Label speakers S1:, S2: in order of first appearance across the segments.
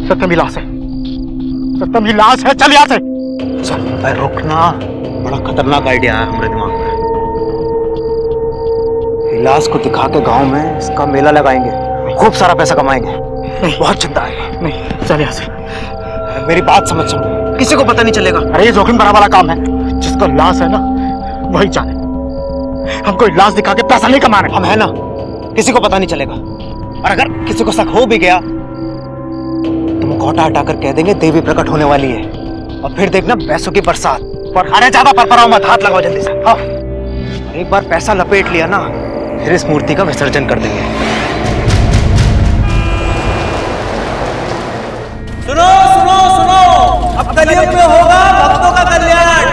S1: सत्यम ही लाश है, सत्यम ही लाश है। चल यहाँ से।
S2: चल रुकना, बड़ा खतरनाक आइडिया है हमारे दिमाग में। लाश को दिखा के गांव में इसका मेला लगाएंगे, खूब सारा पैसा कमाएंगे। बहुत चिंता है।
S1: नहीं, चल यहाँ से।
S2: मेरी बात समझ, किसी को पता नहीं चलेगा।
S1: अरे ये जोखिम भरा वाला काम है, जिसको लाश है ना वही जाने। हमको लाश दिखा के पैसा नहीं कमाना।
S2: हम है ना, किसी को पता नहीं चलेगा। और अगर किसी को शक हो भी गया तो मुखौटा हटाकर कह देंगे देवी प्रकट होने वाली है, और फिर देखना पैसों की बरसात। पर अरे ज्यादा परपराओ मत, हाथ लगाओ जल्दी से। हाँ, एक बार पैसा लपेट लिया ना, फिर इस मूर्ति का विसर्जन कर देंगे।
S3: सुनो सुनो सुनो, अब कलयुग में होगा भक्तों का कल्याण,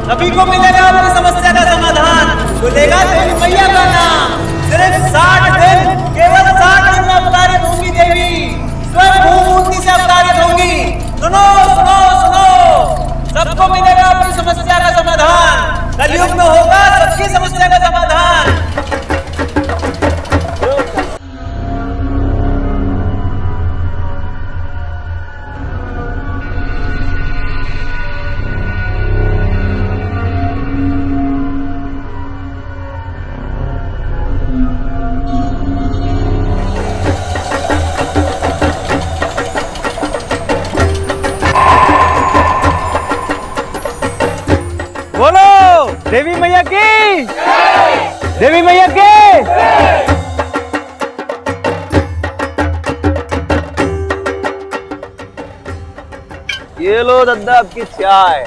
S3: सभी को मिलेगा अपनी समस्या का समाधान, बोलेगा देवी मैया का नाम। सिर्फ 60 दिन, केवल 60 दिन में अवतारित होंगी देवी, स्वयं भूमूर्ति से अवतारित होंगी। सुनो सुनो सुनो, सबको मिलेगा अपनी समस्या का समाधान, कलयुग में होगा सबकी समस्या का समाधान। देवी मैया की, देवी मैया की। ये लो दादा आपकी चाय।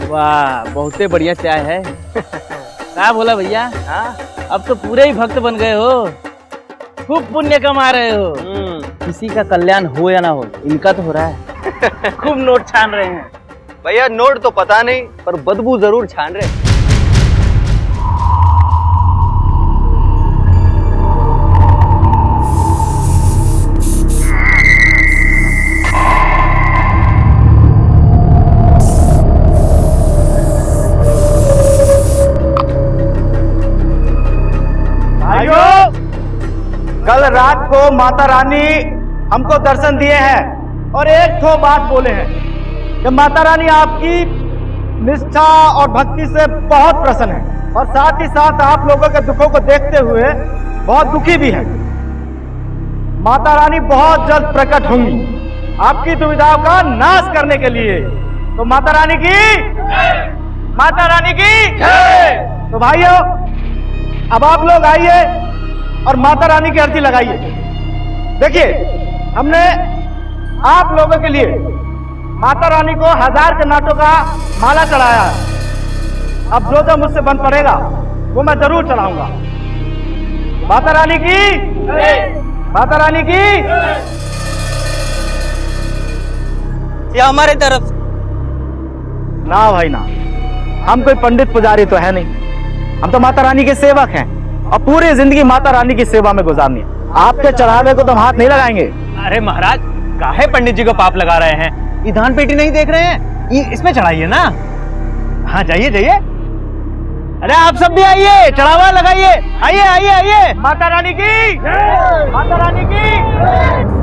S4: वाह, बहुते बढ़िया चाय है। क्या बोला भैया?
S3: हाँ,
S4: अब तो पूरे ही भक्त बन गए हो, खूब पुण्य कमा रहे हो। किसी का कल्याण हो या ना हो, इनका तो हो रहा है। खूब नोट छान रहे हैं
S3: भैया। नोट तो पता नहीं, पर बदबू जरूर छान रहे।
S5: भाइयों, कल रात को माता रानी हमको दर्शन दिए हैं और एक ठो बात बोले हैं कि माता रानी आपकी निष्ठा और भक्ति से बहुत प्रसन्न है, और साथ ही साथ आप लोगों के दुखों को देखते हुए बहुत दुखी भी है। माता रानी बहुत जल्द प्रकट होंगी आपकी दुविधाओं का नाश करने के लिए। तो माता रानी की, माता रानी की। तो भाइयों, अब आप लोग आइए और माता रानी की आरती लगाइए। देखिए, हमने आप लोगों के लिए माता रानी को 1000 के नाटों का माला चढ़ाया है। अब जो मुझसे बन पड़ेगा वो मैं जरूर चढ़ाऊंगा। माता रानी की, माता रानी की।
S3: ये हमारे तरफ।
S5: ना भाई ना, हम कोई पंडित पुजारी तो है नहीं, हम तो माता रानी के सेवक हैं, और पूरी जिंदगी माता रानी की सेवा में गुजारनी है। आपके चढ़ावे को तो हम हाथ नहीं लगाएंगे।
S3: अरे महाराज, काहे पंडित जी को पाप लगा रहे हैं? ये धान पेटी नहीं देख रहे हैं? ये इसमें चढ़ाइए ना। हाँ, जाइए जाइए। अरे आप सब भी आइए, चढ़ावा लगाइए। आइए आइए आइए।
S5: माता रानी की, माता रानी की।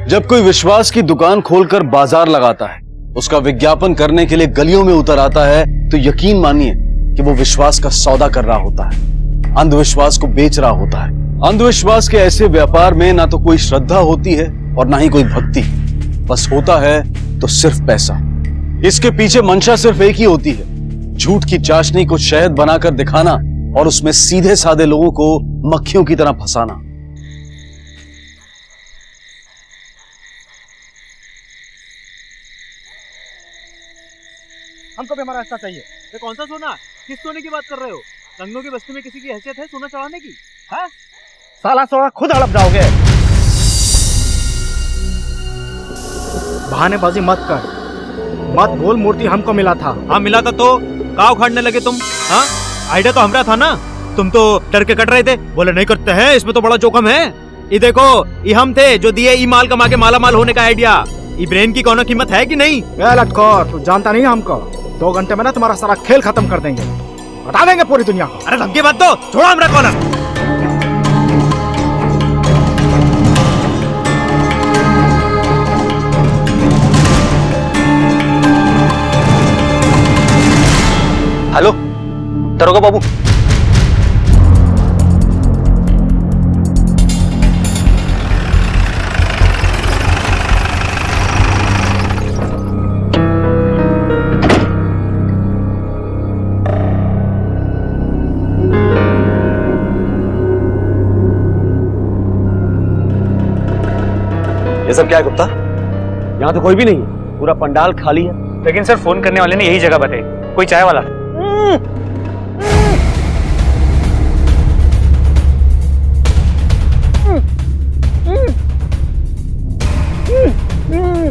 S6: जब कोई विश्वास की दुकान खोलकर बाजार लगाता है, उसका विज्ञापन करने के लिए गलियों में उतर आता है, तो यकीन मानिए कि वो विश्वास का सौदा कर रहा होता है, अंधविश्वास को बेच रहा होता है। अंधविश्वास के ऐसे व्यापार में ना तो कोई श्रद्धा होती है और ना ही कोई भक्ति, बस होता है तो सिर्फ पैसा। इसके पीछे मंशा सिर्फ एक ही होती है, झूठ की चाशनी को शहद बनाकर दिखाना और उसमें सीधे साधे लोगों को मक्खियों की तरह फंसाना।
S5: हमको भी हमारा रास्ता चाहिए।
S3: ये कौन सा सोना? किस सोने की बात कर रहे हो? रंगनों की बस्ती में किसी की हैसियत है सोना चढ़ाने की? हाँ?
S5: साला सोना खुद हड़प जाओगे। बहानेबाजी मत कर, मत बोल मूर्ति हमको मिला था।
S3: हाँ मिला था, तो का उखाड़ने लगे तुम? हाँ, आइडिया तो हमरा था ना। तुम तो डर के कट रहे थे, बोले नहीं करते हैं, इसमें तो बड़ा जोखम है। ये देखो, ये हम थे जो दिए ई माल कमा के माला माल होने का आइडिया। ये ब्रेन की कौनो कीमत है कि नहीं?
S5: लटखोर, तू जानता नहीं हमको।
S1: 2 घंटे में ना तुम्हारा सारा खेल खत्म कर देंगे, बता देंगे पूरी दुनिया को।
S3: अरे धमकी मत दो, छोड़ो हमरा कॉलर।
S2: हेलो दरोगा बाबू, ये सब क्या है गुप्ता? यहाँ तो कोई भी नहीं है, पूरा पंडाल खाली है।
S5: लेकिन सर फोन करने वाले ने यही जगह बताई, कोई चाय वाला।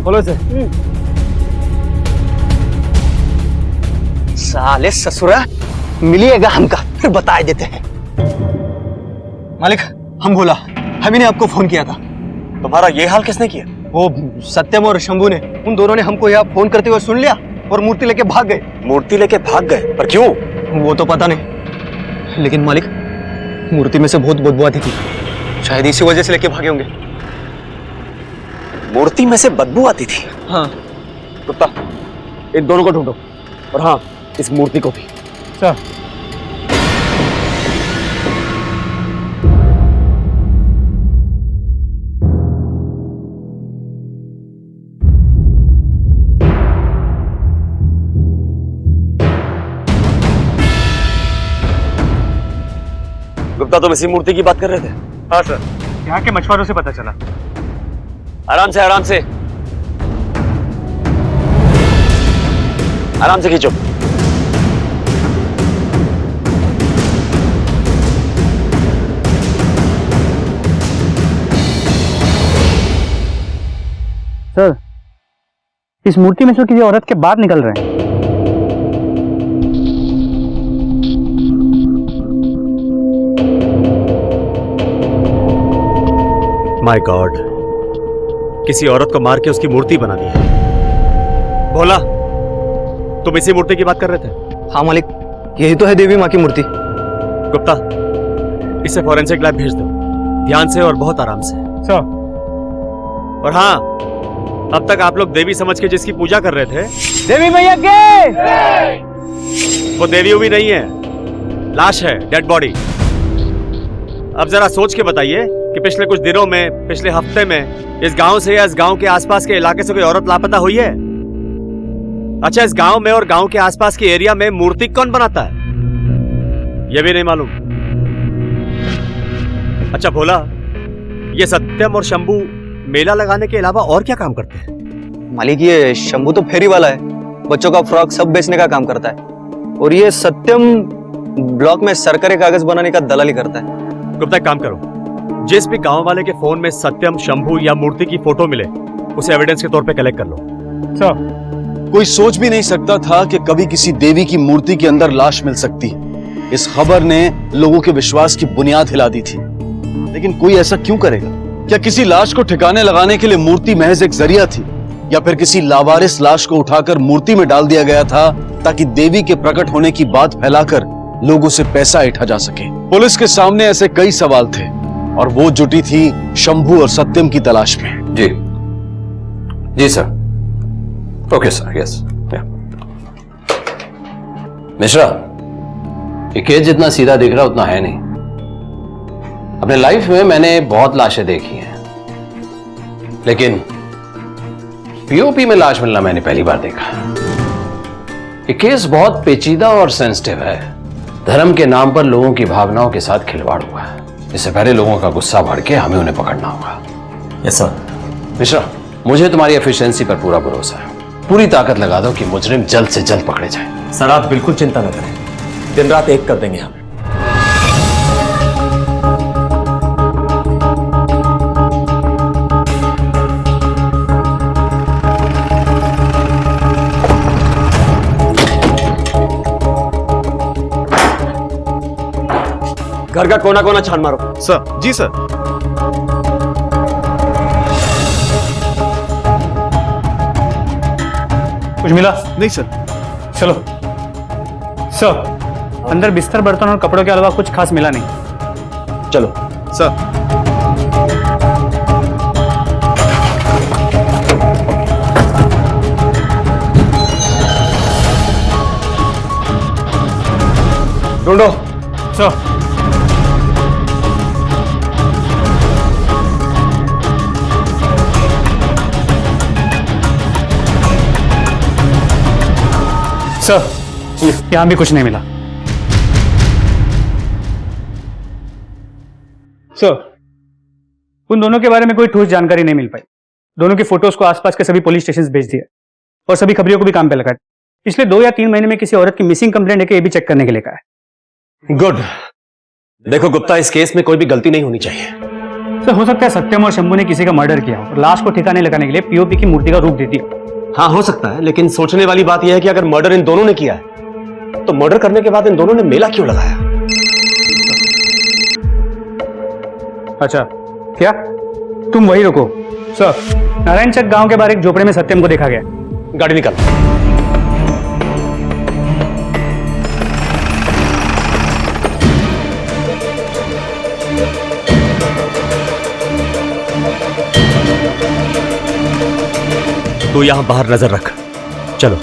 S2: खोलो से। साले ससुरा मिलिएगा हमका, फिर बता देते हैं। मालिक हम बोला, हम ही ने आपको फोन किया था। तुम्हारा ये हाल किसने किया? वो सत्यम और शंभू ने, उन दोनों ने हमको यहाँ फोन करते हुए सुन लिया और मूर्ति लेके भाग गए। मूर्ति लेके भाग गए? पर क्यों? वो तो पता नहीं, लेकिन मालिक मूर्ति में से बहुत बदबू आती थी, शायद इसी वजह से लेके भागे होंगे। मूर्ति में से बदबू आती थी? हाँ। गुप्ता इन दोनों को ढूंढो, और हाँ इस मूर्ति को भी।
S5: सर
S2: गुप्ता तुम इसी मूर्ति की बात कर रहे थे?
S5: हाँ सर, यहाँ के मछुआरों से पता चला।
S2: आराम से आराम से, आराम से खींचो।
S5: सर इस मूर्ति में से किसी औरत के बाल निकल रहे हैं।
S3: माय गॉड, किसी औरत को मार के उसकी मूर्ति बना दी है। भोला तुम इसी मूर्ति की बात कर रहे थे?
S2: हाँ मालिक, यही तो है देवी माँ की मूर्ति।
S3: गुप्ता इसे फॉरेंसिक लैब भेज दो, ध्यान से और बहुत आराम से।
S5: सर
S3: और हाँ, अब तक आप लोग देवी समझ के जिसकी पूजा कर रहे थे,
S5: देवी मैया के,
S3: वो देवी भी नहीं है, लाश है, डेड बॉडी। अब जरा सोच के बताइए कि पिछले कुछ दिनों में, पिछले हफ्ते में इस गांव से या इस गांव के आसपास के इलाके से कोई औरत लापता हुई है? अच्छा, इस गांव में और गांव के आसपास के एरिया में मूर्ति कौन बनाता है, यह भी नहीं मालूम? अच्छा भोला, ये सत्यम और शंभू मेला लगाने के अलावा और क्या काम करते हैं?
S2: मालिक ये शंभू तो फेरी वाला है, बच्चों का फ्रॉक सब बेचने का काम करता है, और ये सत्यम ब्लॉक में सरकारी कागज बनाने का दलाली करता है।
S3: गुप्ता एक काम करो, जिस भी गांव वाले के फोन में सत्यम, शंभू या मूर्ति की फोटो मिले उसे एविडेंस के तौर पे कलेक्ट कर लो।
S5: सर
S6: कोई सोच भी नहीं सकता था कि कभी किसी देवी की मूर्ति के अंदर लाश मिल सकती है। इस खबर ने लोगों के विश्वास की बुनियाद हिला दी थी, लेकिन कोई ऐसा क्यों करेगा? क्या किसी लाश को ठिकाने लगाने के लिए मूर्ति महज एक जरिया थी, या फिर किसी लावारिस लाश को उठाकर मूर्ति में डाल दिया गया था ताकि देवी के प्रकट होने की बात फैलाकर लोगों से पैसा ऐंठा जा सके? पुलिस के सामने ऐसे कई सवाल थे और वो जुटी थी शंभू और सत्यम की तलाश में।
S7: जी जी sir, okay sir, yes. Mishra, ये केस जितना सीधा दिख रहा उतना है नहीं। अपने लाइफ में मैंने बहुत लाशें देखी हैं, लेकिन पीओपी में लाश मिलना मैंने पहली बार देखा। ये केस बहुत पेचीदा और सेंसिटिव है। धर्म के नाम पर लोगों की भावनाओं के साथ खिलवाड़ हुआ है। इससे पहले लोगों का गुस्सा बढ़ के हमें उन्हें पकड़ना होगा।
S3: Yes sir.
S7: मिश्रा, मुझे तुम्हारी एफिशिएंसी पर पूरा भरोसा है। पूरी ताकत लगा दो कि मुजरिम जल्द से जल्द पकड़े जाएं।
S3: सर आप बिल्कुल चिंता न करें, दिन रात एक कर देंगे हम।
S2: घर का कोना कोना छान मारो।
S3: सर जी सर।
S5: कुछ मिला?
S3: नहीं सर।
S5: चलो सर, अंदर बिस्तर, बर्तन और कपड़ों के अलावा कुछ खास मिला नहीं।
S2: चलो
S6: सर।
S2: ढूंढो।
S5: सर, सर, यहां भी कुछ नहीं मिला। सर, उन दोनों के बारे में कोई ठोस जानकारी नहीं मिल पाई। दोनों के फोटोज को आसपास के सभी पुलिस स्टेशन भेज दिया और सभी खबरियों को भी काम पे लगा। पिछले 2 या 3 महीने में किसी औरत की मिसिंग कंप्लेंट है कि ये भी चेक करने के लिए कहा है।
S7: गुड। देखो गुप्ता, इस केस में कोई भी गलती नहीं होनी चाहिए।
S5: सर, हो सकता है सत्यम और शंभू ने किसी का मर्डर किया और लाश को ठिकाने लगाने के लिए पीओपी की मूर्ति का रूप दे दिया।
S7: हाँ, हो सकता है, लेकिन सोचने वाली बात यह है कि अगर मर्डर इन दोनों ने किया है तो मर्डर करने के बाद इन दोनों ने मेला क्यों लगाया?
S5: अच्छा, क्या तुम वही रुको? सर, नारायण चक गांव के बाहर एक झोपड़े में सत्यम को देखा गया।
S7: गाड़ी निकाल।
S2: तू यहां बाहर नजर रख। चलो।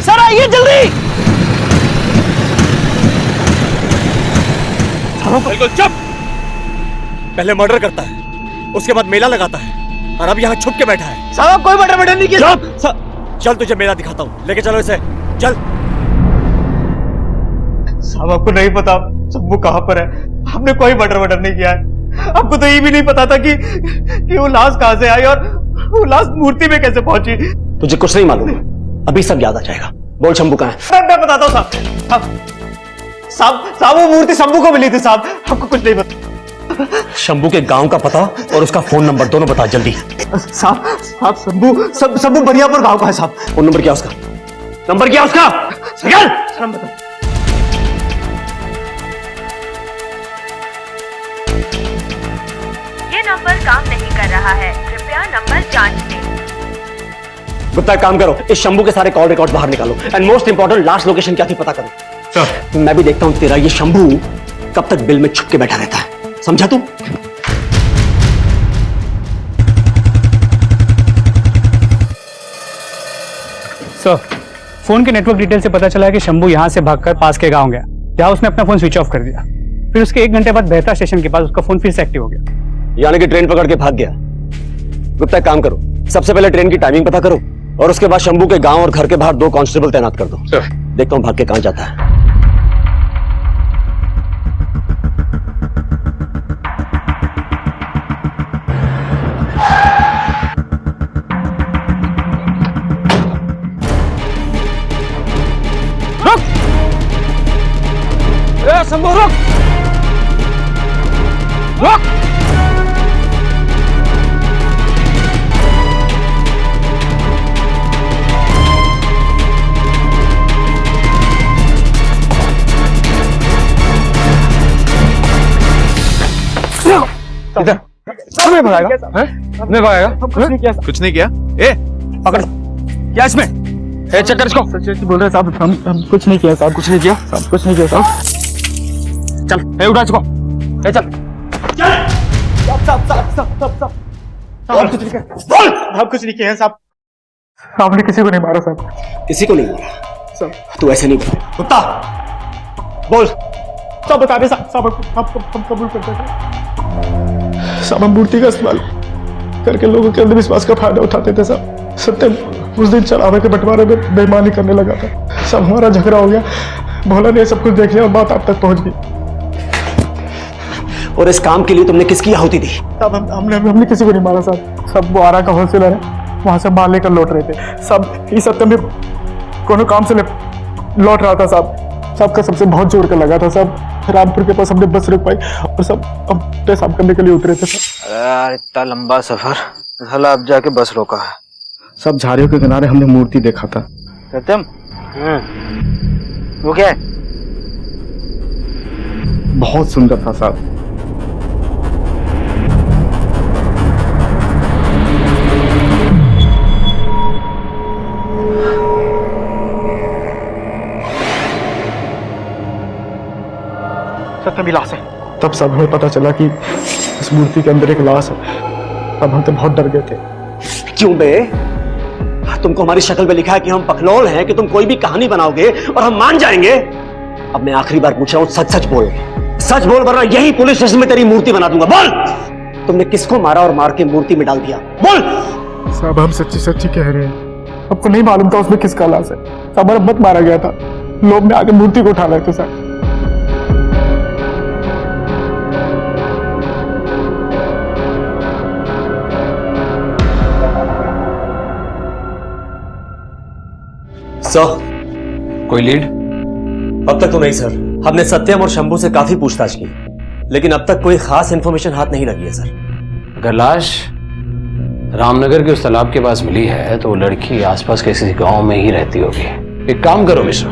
S4: सर आइए जल्दी।
S2: बिल्कुल चुप। पहले मर्डर करता है, उसके बाद मेला लगाता है और अब यहाँ छुप के बैठा है।
S4: साहब कोई मर्डर नहीं किया।
S2: चल तुझे मेला दिखाता हूँ, लेके चलो इसे। चल।
S5: साहब, आपको नहीं पता शंभू कहाँ पर है? हमने कोई मर्डर नहीं किया है। आपको तो ये भी नहीं पता था कि वो लाश कहाँ से आई और वो लाश मूर्ति में कैसे पहुंची।
S7: तुझे कुछ नहीं मालूम, अभी सब याद आ जाएगा। बोल शंभू कहाँ है?
S5: मैं बताता हूँ साहब, वो मूर्ति शंभू को मिली थी साहब। आपको कुछ नहीं पता।
S7: शंभू के गांव का पता और उसका फोन नंबर दोनों बता जल्दी।
S5: साहब शंभू बनियापुर गांव का है साहब।
S7: फोन नंबर क्या उसका? नंबर क्या उसका?
S8: ये नंबर काम नहीं कर रहा है, कृपया नंबर जांच लें।
S7: गुप्ता, काम करो, इस शंभू के सारे कॉल रिकॉर्ड बाहर निकालो and most important last location क्या थी पता करो।
S5: सर,
S7: मैं भी देखता हूं तेरा ये शंभू कब तक बिल में छुप के बैठा रहता है। समझा तू?
S5: सर, फोन के नेटवर्क डिटेल से पता चला कि शंभू यहां से भागकर पास के गांव गया, जहां उसने अपना फोन स्विच ऑफ कर दिया। फिर उसके 1 घंटे बाद बेहता स्टेशन के पास उसका फोन फिर से एक्टिव हो गया।
S7: यानी कि ट्रेन पकड़ के भाग गया। गुप्ता, काम करो, सबसे पहले ट्रेन की टाइमिंग पता करो और उसके बाद शंभू के गांव और घर के बाहर 2 कांस्टेबल तैनात कर दो। देखता हूं भाग के कहां जाता है।
S5: शंभू रुक।
S6: इधर
S5: नहीं भगाएगा, नहीं भगाएगा।
S6: कुछ नहीं किया। ए,
S5: पकड़। क्या इसमें?
S6: ए, चेक कर इसको।
S5: बोल रहे साहब, हम कुछ नहीं किया साहब।
S6: कुछ नहीं किया।
S5: साहब कुछ नहीं किया साहब।
S6: चल, ए, उठा इसको। ए, चल।
S5: साहब कुछ नहीं किया। साहब कुछ नहीं किया है साहब। आपने किसी को नहीं मारा साहब।
S7: किसी को नहीं मारा। तू ऐसे नहीं बोल।
S2: कुत्ता बोल।
S5: सब बता दे साहब, हम कबूल करते थे साहब। हम मूर्ति का इस्तेमाल करके लोगों के अंधविश्वास का फायदा उठाते थे साहब। सत्यम उस दिन चढ़ावे के बंटवारे में बेईमानी करने लगा था। सब हमारा झगड़ा हो गया, भोला ने सब कुछ देख लिया और बात आप तक पहुंच गई।
S7: और इस काम के लिए तुमने किसकी आहुति दी?
S5: साहब हमने किसी को नहीं मारा साहब। सब वो आरा का होलसेलर है, वहां से माल लेकर लौट रहे थे। सब ये सत्यम भी कोनो काम से लौट रहा था साहब।
S1: सबका सबसे बहुत जोर का लगा था सब। रामपुर के पास हमने बस रुक पाई और सब हम पेशाब करने के लिए उतरे थे सर।
S2: अरे यार इतना लंबा सफर, साला अब जाके बस रोका है।
S1: सब झाड़ियों के किनारे हमने मूर्ति देखा था।
S2: सत्यम, वो क्या है?
S1: बहुत सुंदर था साहब। सत्यम लाश है। तब सब हमें पता चला कि इस मूर्ति के अंदर एक लाश है। तब हम तो बहुत डर गए थे।
S9: क्यों बे? तुमको हमारी शक्ल पे लिखा है कि हम पखलौल हैं, कि तुम कोई भी कहानी बनाओगे और हम मान जाएंगे। अब मैं आखिरी बार पूछ रहा हूं, सच सच बोल। सच बोल वरना यही पुलिस स्टेशन में तेरी मूर्ति बना दूंगा। बोल, तुमने किसको मारा और मार के मूर्ति में डाल दिया? बोल।
S1: साहब हम सच्ची सच्ची कह रहे हैं। आपको नहीं मालूम था उसमें किसका लाश है। साहब मत मारा गया था, लोग ने आगे मूर्ति को उठा रहे थे साहब।
S9: सर,
S7: कोई लीड?
S9: अब तक तो नहीं सर। हमने सत्यम और शंभू से काफी पूछताछ की, लेकिन अब तक कोई खास इंफॉर्मेशन हाथ नहीं लगी है सर।
S7: अगर लाश रामनगर के उस तालाब के पास मिली है तो वो लड़की आसपास के किसी गांव में ही रहती होगी। एक काम करो मिश्रा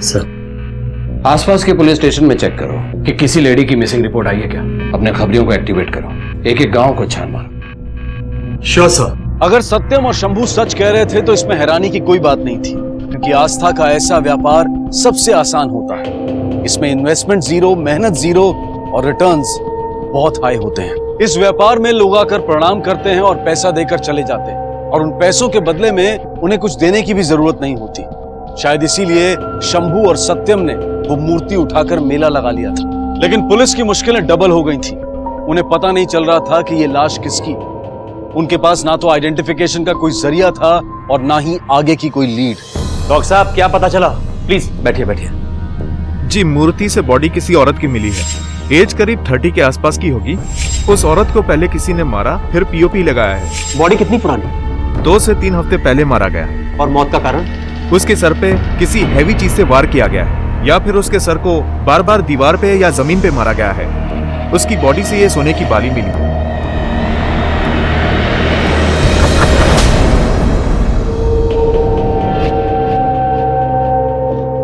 S9: सर,
S7: आसपास के पुलिस स्टेशन में चेक करो कि किसी लेडी की मिसिंग रिपोर्ट आई है क्या। अपने खबरियों को एक्टिवेट करो, एक एक गांव को छान मारो।
S9: Sure sir.
S6: अगर सत्यम और शंभू सच कह रहे थे तो इसमें हैरानी की कोई बात नहीं थी, क्योंकि आस्था का ऐसा व्यापार सबसे आसान होता है। इसमें इन्वेस्टमेंट जीरो, मेहनत जीरो और रिटर्न्स बहुत हाई होते हैं। इस व्यापार में लोग आकर प्रणाम करते हैं और पैसा देकर चले जाते हैं, और उन पैसों के बदले में उन्हें कुछ देने की भी जरूरत नहीं होती। शायद इसीलिए शंभू और सत्यम ने वो मूर्ति उठाकर मेला लगा लिया था। लेकिन पुलिस की मुश्किलें डबल हो गई थी। उन्हें पता नहीं चल रहा था कि ये लाश किसकी। उनके पास ना तो आइडेंटिफिकेशन का कोई जरिया था और ना ही आगे की कोई लीड।
S9: डॉक्टर साहब, क्या पता चला? प्लीज बैठिए बैठिए।
S10: जी, मूर्ति से बॉडी किसी औरत की मिली है। एज करीब 30 के आसपास की होगी। उस औरत को पहले किसी ने मारा, फिर पीओपी लगाया है।
S9: बॉडी कितनी पुरानी?
S10: 2 से 3 हफ्ते पहले मारा गया।
S9: और मौत का कारण?
S10: उसके सर पे किसी हैवी चीज से वार किया गया है, या फिर उसके सर को बार बार दीवार पे या जमीन पे मारा गया है। उसकी बॉडी से ये सोने की बाली मिली।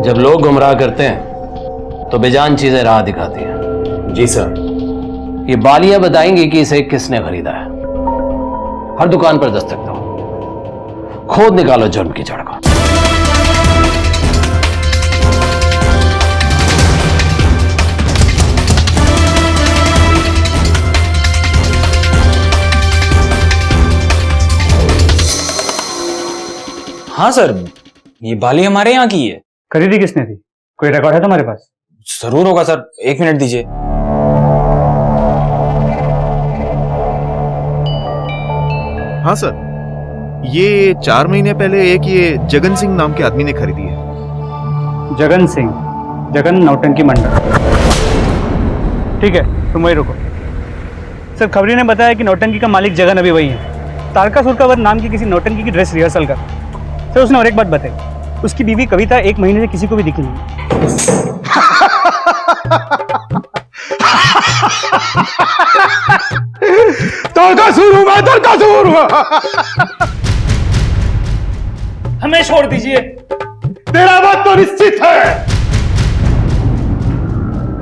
S7: जब लोग गुमराह करते हैं तो बेजान चीजें राह दिखाती हैं।
S9: जी सर।
S7: ये बालियां बताएंगी कि इसे किसने खरीदा है। हर दुकान पर दस्तक दो, खोद निकालो जुर्म की जड़ को।
S11: हाँ सर, ये बाली हमारे यहाँ की है।
S5: खरीदी किसने थी? कोई रिकॉर्ड है तुम्हारे पास?
S11: जरूर होगा सर, 1 मिनट दीजिए।
S10: हाँ सर, ये 4 महीने पहले एक ये जगन सिंह नाम के आदमी ने खरीदी है।
S5: जगन सिंह, जगन नौटंकी मंडल। ठीक है, तुम वही रुको। सर, खबरी ने बताया कि नौटंकी का मालिक जगन अभी वही है। तारका सुरकावर नाम की किसी नौटंकी की ड्रेस रिहर्सल कर। सर, उसने और एक बात बताई, उसकी बीवी कविता 1 महीने से किसी को भी दिखी नहीं।
S4: हमें छोड़ दीजिए।
S1: तेरा बात तो निश्चित है।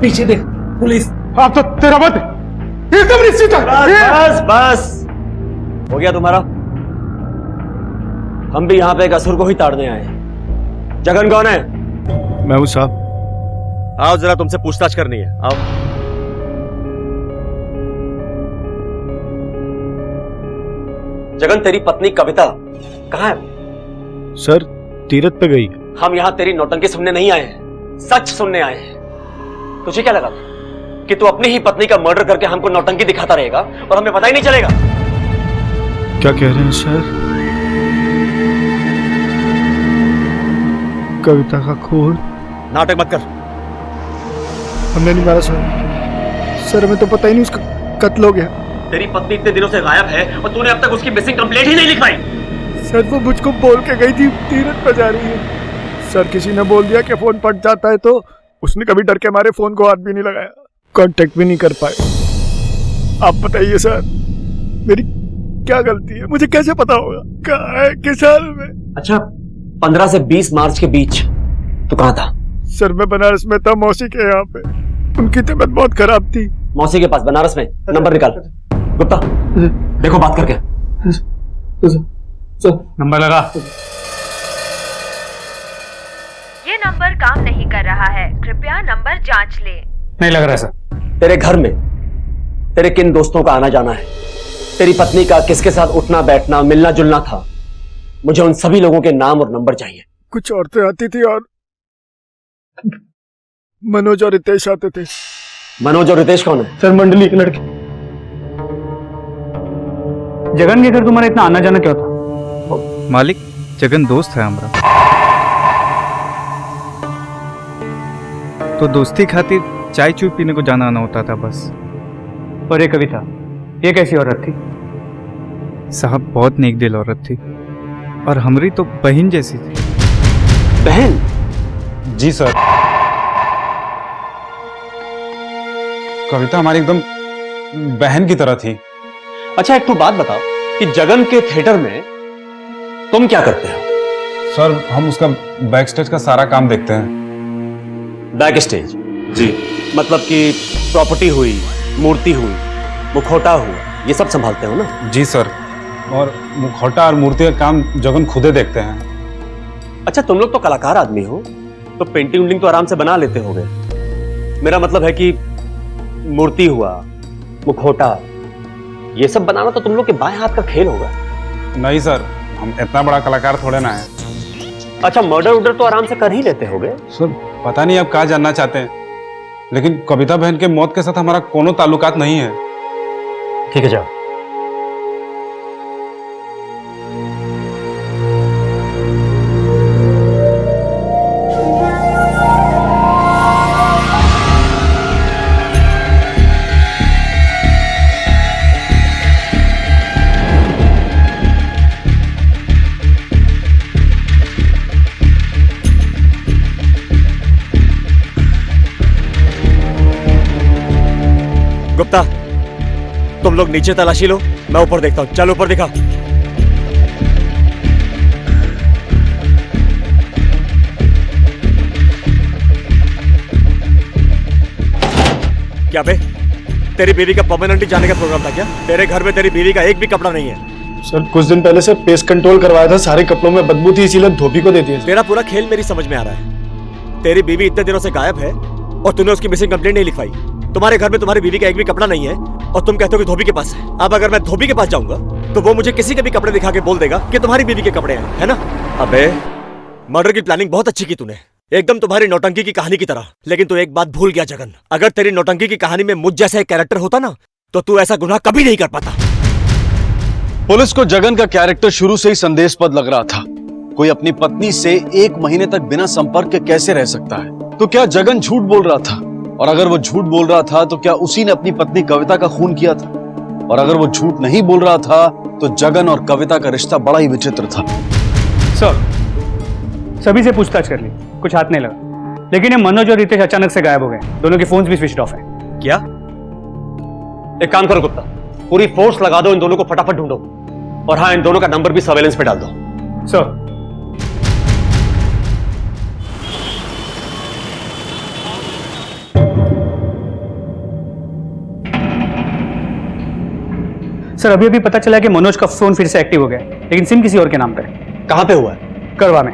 S4: पीछे देख, पुलिस।
S1: आप तो तेरा बात एकदम निश्चित है।
S9: बस बस हो गया तुम्हारा। हम भी यहाँ पे एक असुर को ही ताड़ने आए हैं। जगन कौन है?
S10: मैं हूँ साहब।
S9: आओ, जरा तुमसे पूछताछ करनी है। आओ। जगन, तेरी पत्नी कविता कहाँ है?
S10: सर, तीरथ पे गई।
S9: हम यहाँ तेरी नौटंकी सुनने नहीं आए हैं, सच सुनने आए हैं। तुझे क्या लगा कि तू अपनी ही पत्नी का मर्डर करके हमको नौटंकी दिखाता रहेगा और हमें पता ही नहीं चलेगा?
S10: क्या कह रहे हैं सर? कविता का खून?
S9: नाटक मत कर।
S1: हमने नहीं मारा सर। सर, हमें तो पता ही नहीं उसका कत्ल हो गया।
S9: तेरी पत्नी इतने दिनों से गायब है और तूने अब तक उसकी मिसिंग कंप्लेंट ही नहीं लिखवाई।
S1: सर, वो मुझको बोल के गई थी तीरथ पर जा रही है। सर, किसी ने बोल दिया कि फोन फट जाता है तो उसने कभी डर के हमारे फोन को हाथ भी नहीं लगाया, कांटेक्ट भी नहीं कर पाए। आप बताइए सर, मेरी क्या गलती है? मुझे कैसे पता होगा कहाँ है, किस हाल में?
S9: अच्छा, 15 से 20 मार्च के बीच तू कहाँ था?
S1: सर मैं बनारस में था, मौसी के यहाँ पे। उनकी तबीयत बहुत खराब थी।
S9: मौसी के पास बनारस में? नंबर निकाल। गुप्ता देखो बात करके।
S11: नंबर लगा।
S8: ये नंबर काम नहीं कर रहा है, कृपया नंबर जांच लें।
S11: नहीं लग रहा है सर।
S9: तेरे घर में तेरे किन दोस्तों का आना जाना है, तेरी पत्नी का किसके साथ उठना बैठना मिलना जुलना था, मुझे उन सभी लोगों के नाम और नंबर चाहिए।
S1: कुछ औरतें आती थी और मनोज और रितेश आते थे।
S9: मनोज और रितेश कौन है?
S1: सर मंडली के लड़के।
S5: जगन के घर तुम्हारा इतना आना जाना क्यों था?
S10: मालिक, जगन दोस्त है हमारा, तो दोस्ती खातिर चाय चूय पीने को जाना आना होता था बस।
S5: और ये कविता, ये कैसी औरत थी?
S10: साहब बहुत नेक दिल औरत थी और हमारी तो बहन जैसी थी।
S9: बहन?
S11: जी सर। कविता हमारी एकदम बहन की तरह थी।
S9: अच्छा एक तो बात बताओ कि जगन के थिएटर में तुम क्या करते हो?
S11: सर हम उसका बैक स्टेज का सारा काम देखते हैं।
S9: Backstage?
S11: जी।
S9: मतलब कि प्रॉपर्टी हुई, मूर्ति हुई, मुखौटा हुआ, ये सब संभालते हो ना?
S11: जी सर, और मुखौटा और मूर्ति का काम जगन खुदे देखते हैं।
S9: अच्छा तुम लोग तो कलाकार आदमी हो, तो पेंटिंग उंटिंग तो आराम से बना लेते होगे। मेरा मतलब है कि मूर्ति हुआ, मुखौटा, ये सब बनाना तो तुम लोग के बाएं हाथ का खेल होगा।
S11: नहीं सर, हम इतना बड़ा कलाकार थोड़े ना है।
S9: अच्छा मर्डर उडर तो आराम से कर ही लेते होगे।
S11: सर पता नहीं आप क्या जानना चाहते हैं, लेकिन कविता बहन के मौत के साथ हमारा कोनो ताल्लुकात नहीं है।
S9: ठीक है जाओ। गुप्ता तुम लोग नीचे तलाशी लो, मैं ऊपर देखता हूं। चल ऊपर दिखा। क्या बे, तेरी बीवी का परमानेंटली जाने का प्रोग्राम था क्या? तेरे घर में तेरी बीवी का एक भी कपड़ा नहीं है।
S1: सर कुछ दिन पहले से पेस्ट कंट्रोल करवाया था, सारे कपड़ों में बदबू थी, इसीलिए धोबी को दे दिया।
S9: तेरा पूरा खेल मेरी समझ में आ रहा है। तेरी बीवी इतने दिनों से गायब है और तूने उसकी मिसिंग कंप्लेंट नहीं लिखवाई। तुम्हारे घर में तुम्हारी बीवी का एक भी कपड़ा नहीं है और तुम कहते हो कि धोबी के पास है। अब अगर मैं धोबी के पास जाऊंगा तो वो मुझे किसी के भी कपड़े दिखा के बोल देगा कि तुम्हारी बीवी के कपड़े हैं, है ना? अबे मर्डर की प्लानिंग बहुत अच्छी की तूने, एकदम तुम्हारी नौटंकी की कहानी की तरह। लेकिन तू एक बात भूल गया जगन, अगर तेरी नौटंकी की कहानी में मुझ जैसा एक कैरेक्टर होता ना तो तू ऐसा गुनाह कभी नहीं कर पाता।
S6: पुलिस को जगन का कैरेक्टर शुरू से ही संदेशपद लग रहा था। कोई अपनी पत्नी से 1 महीने तक बिना संपर्क के कैसे रह सकता है? तो क्या जगन झूठ बोल रहा था? और अगर वो झूठ बोल रहा था तो क्या उसी ने अपनी पत्नी कविता का खून किया था? और अगर वो झूठ नहीं बोल रहा था तो जगन और कविता का रिश्ता बड़ा ही विचित्र था।
S5: सर सभी से पूछताछ कर ली, कुछ हाथ नहीं लगा, लेकिन ये मनोज और रितेश अचानक से गायब हो गए। दोनों के फोन्स भी स्विच ऑफ है।
S9: क्या? एक काम करो गुप्ता, पूरी फोर्स लगा दो, इन दोनों को फटाफट ढूंढो। और हाँ, इन दोनों का नंबर भी सर्वेलेंस पे डाल दो।
S5: सर सर अभी अभी पता चला कि मनोज का फोन फिर से एक्टिव हो गया, लेकिन सिम किसी और के नाम पर है।
S9: कहां पे हुआ है?
S5: करवा में।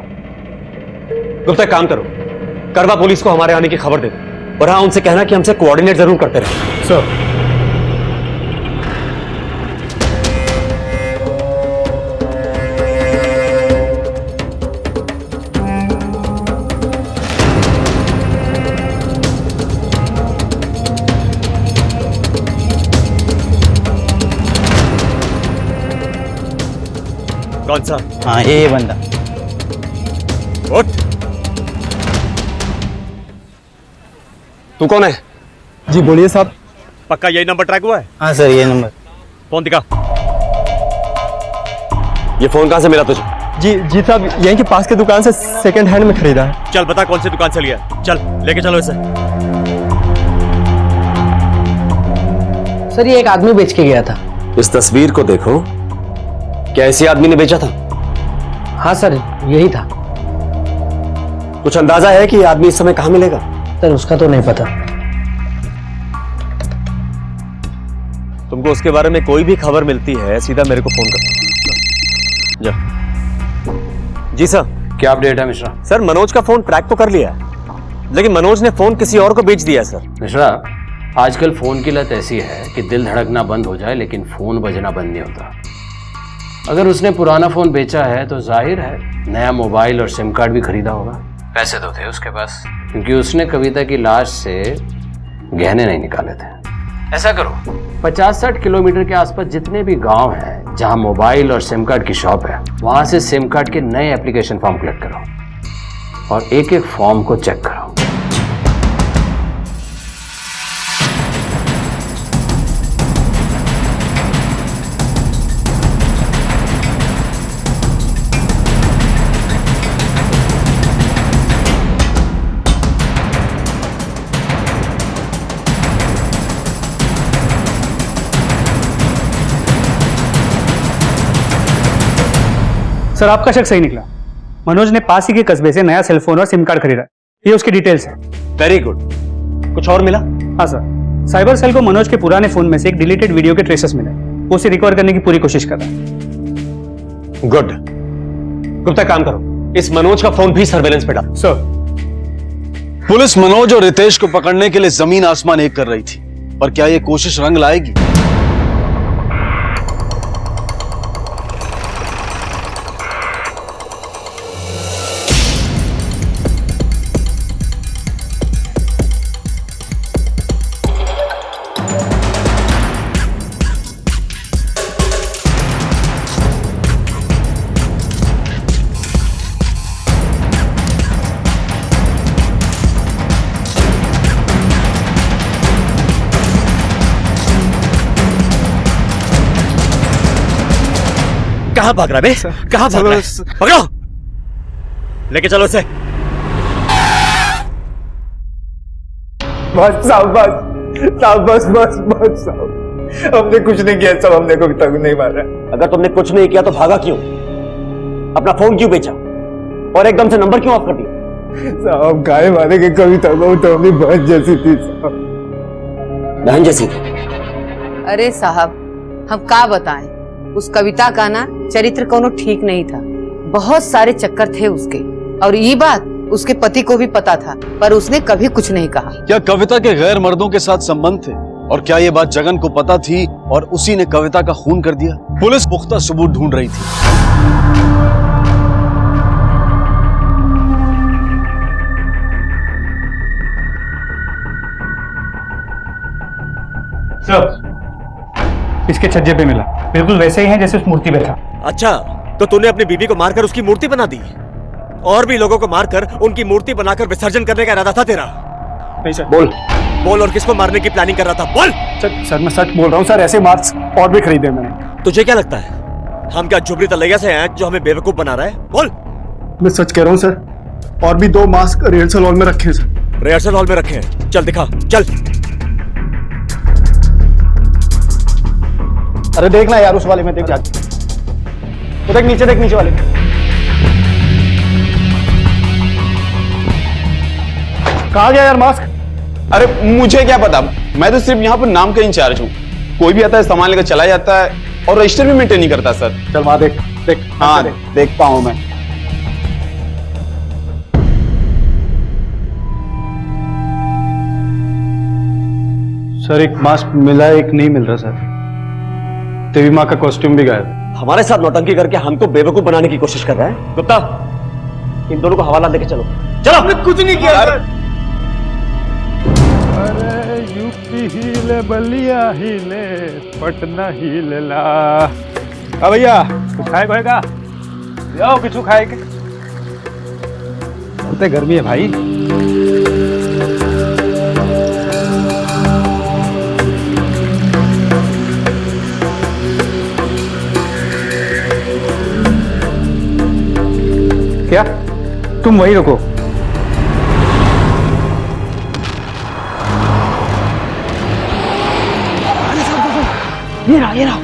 S9: गुप्ता एक काम करो, करवा पुलिस को हमारे आने की खबर दे दो और हाँ उनसे कहना कि हमसे कोऑर्डिनेट जरूर करते रहे।
S5: सर
S9: कौन सा?
S4: हाँ ये बंदा।
S9: उठ। तू कौन है?
S1: जी बोलिए साहब।
S9: पक्का यही नंबर ट्रैक हुआ है?
S4: हाँ सर ये नंबर।
S9: फोन दिखा। ये फोन कहां से मिला तुझे?
S5: जी साहब, यहीं के पास के दुकान से सेकंड हैंड में खरीदा है।
S9: चल बता कौन सी दुकान से लिया, चल लेके चलो इसे।
S4: सर ये एक आदमी बेच के गया था।
S9: इस तस्वीर को देखो, क्या इसी आदमी ने बेचा था?
S4: हाँ सर यही था।
S9: कुछ अंदाजा है कि ये आदमी इस समय कहां मिलेगा?
S4: सर उसका तो नहीं पता।
S9: तुमको उसके बारे में कोई भी खबर मिलती है सीधा मेरे को फोन करो। जा। जी सर।
S7: क्या अपडेट है मिश्रा?
S9: सर मनोज का फोन ट्रैक तो कर लिया है, लेकिन मनोज ने फोन किसी और को बेच दिया सर।
S7: मिश्रा, आजकल फोन की लत ऐसी है कि दिल धड़कना बंद हो जाए लेकिन फोन बजना बंद नहीं होता। अगर उसने पुराना फोन बेचा है तो जाहिर है नया मोबाइल और सिम कार्ड भी खरीदा होगा। पैसे तो थे उसके पास, क्योंकि उसने कविता की लाश से गहने नहीं निकाले थे। ऐसा करो, 50-60 किलोमीटर के आसपास जितने भी गांव हैं जहां मोबाइल और सिम कार्ड की शॉप है, वहां से सिम कार्ड के नए एप्लीकेशन फॉर्म कलेक्ट करो और एक एक फॉर्म को चेक करो।
S5: सर आपका शक सही निकला। मनोज ने पास ही के कस्बे से नया सेलफोन और सिम कार्ड खरीदा। ये उसकी डिटेल्स है।
S9: Very good. कुछ और मिला?
S5: हाँ सर, साइबर सेल को मनोज के पुराने फोन में से एक डिलीटेड वीडियो के ट्रेसेस मिले। वो उसे रिकवर करने की पूरी कोशिश कर रहा है।
S9: गुड। गुप्ता काम करो, इस मनोज का फोन भी सर्वेलेंस पे डालो।
S5: सर।
S6: पुलिस मनोज और रितेश को पकड़ने के लिए जमीन आसमान एक कर रही थी, पर क्या यह कोशिश रंग लाएगी?
S9: कहां भाग रहा है बे? कहां भाग रहा है? पकड़ो, लेके चलो इसे।
S5: बस साहब, बस साहब, हमने कुछ नहीं किया साहब, हमने कोई तक नहीं मारा।
S9: अगर तुमने कुछ नहीं किया तो भागा क्यों? अपना फोन क्यों बेचा और एकदम से नंबर क्यों ऑफ कर दिया?
S5: साहब गाय मारे की कविता तो अपनी बहन जैसी थी साहब।
S9: बहन जैसी थी?
S12: अरे साहब हम क्या बताएं, उस कविता का ना चरित्र कोनो ठीक नहीं था। बहुत सारे चक्कर थे उसके, और ये बात उसके पति को भी पता था, पर उसने कभी कुछ नहीं कहा।
S6: क्या कविता के गैर मर्दों के साथ संबंध थे? और क्या ये बात जगन को पता थी और उसी ने कविता का खून कर दिया? पुलिस पुख्ता सबूत ढूंढ रही थी।
S5: सर इसके छज्जे पे मिला, बिल्कुल वैसे ही है जैसे उस मूर्ति पे था।
S9: अच्छा, तो तूने अपनी बीबी को मारकर उसकी मूर्ति बना दी और भी लोगों को मारकर उनकी मूर्ति बनाकर विसर्जन करने का इरादा था तेरा?
S5: नहीं सर।
S9: बोल और किसको मारने की प्लानिंग कर रहा था? बोल।
S5: सर मैं सच बोल रहा हूँ सर, ऐसे मार्क्स और भी खरीदे मैंने।
S9: तुझे क्या लगता है हम क्या झुबरी तलैया से हैं जो हमें बेवकूफ बना रहा है? बोल।
S1: मैं सच कह रहा हूँ सर, और भी 2 मास्क रिहर्सल हॉल में रखे हैं सर।
S9: रिहर्सल हॉल में रखे हैं? चल दिखा, चल।
S5: अरे देखना यार, उस वाले में देख जाके, वो देख नीचे वाले। कहाँ गया यार मास्क?
S11: अरे मुझे क्या पता, मैं तो सिर्फ यहाँ पर नाम का इंचार्ज हूँ। कोई भी आता है सामान लेकर चला जाता है और रजिस्टर भी मेंटेन नहीं करता सर।
S5: चल वहां देख।
S11: हाँ देखता हूँ मैं।
S5: सर एक मास्क मिला है, एक नहीं मिल रहा सर। देवी माँ का कॉस्ट्यूम भी गायब है।
S9: हमारे साथ नौटंकी करके हमको बेवकूफ बनाने की कोशिश कर रहा है। गुप्ता, इन दोनों को हवाला लेके चलो। चलो।
S5: हमने कुछ नहीं किया सर।
S1: अरे यूपी हिले, बलिया हिले, पटना हिले ला।
S5: हाँ भैया, कुछ खाए खाएगा? जाओ किचू खाएगा। बहुत गर्मी है भाई। क्या? तुम वहीं रुको।
S2: ये रहा।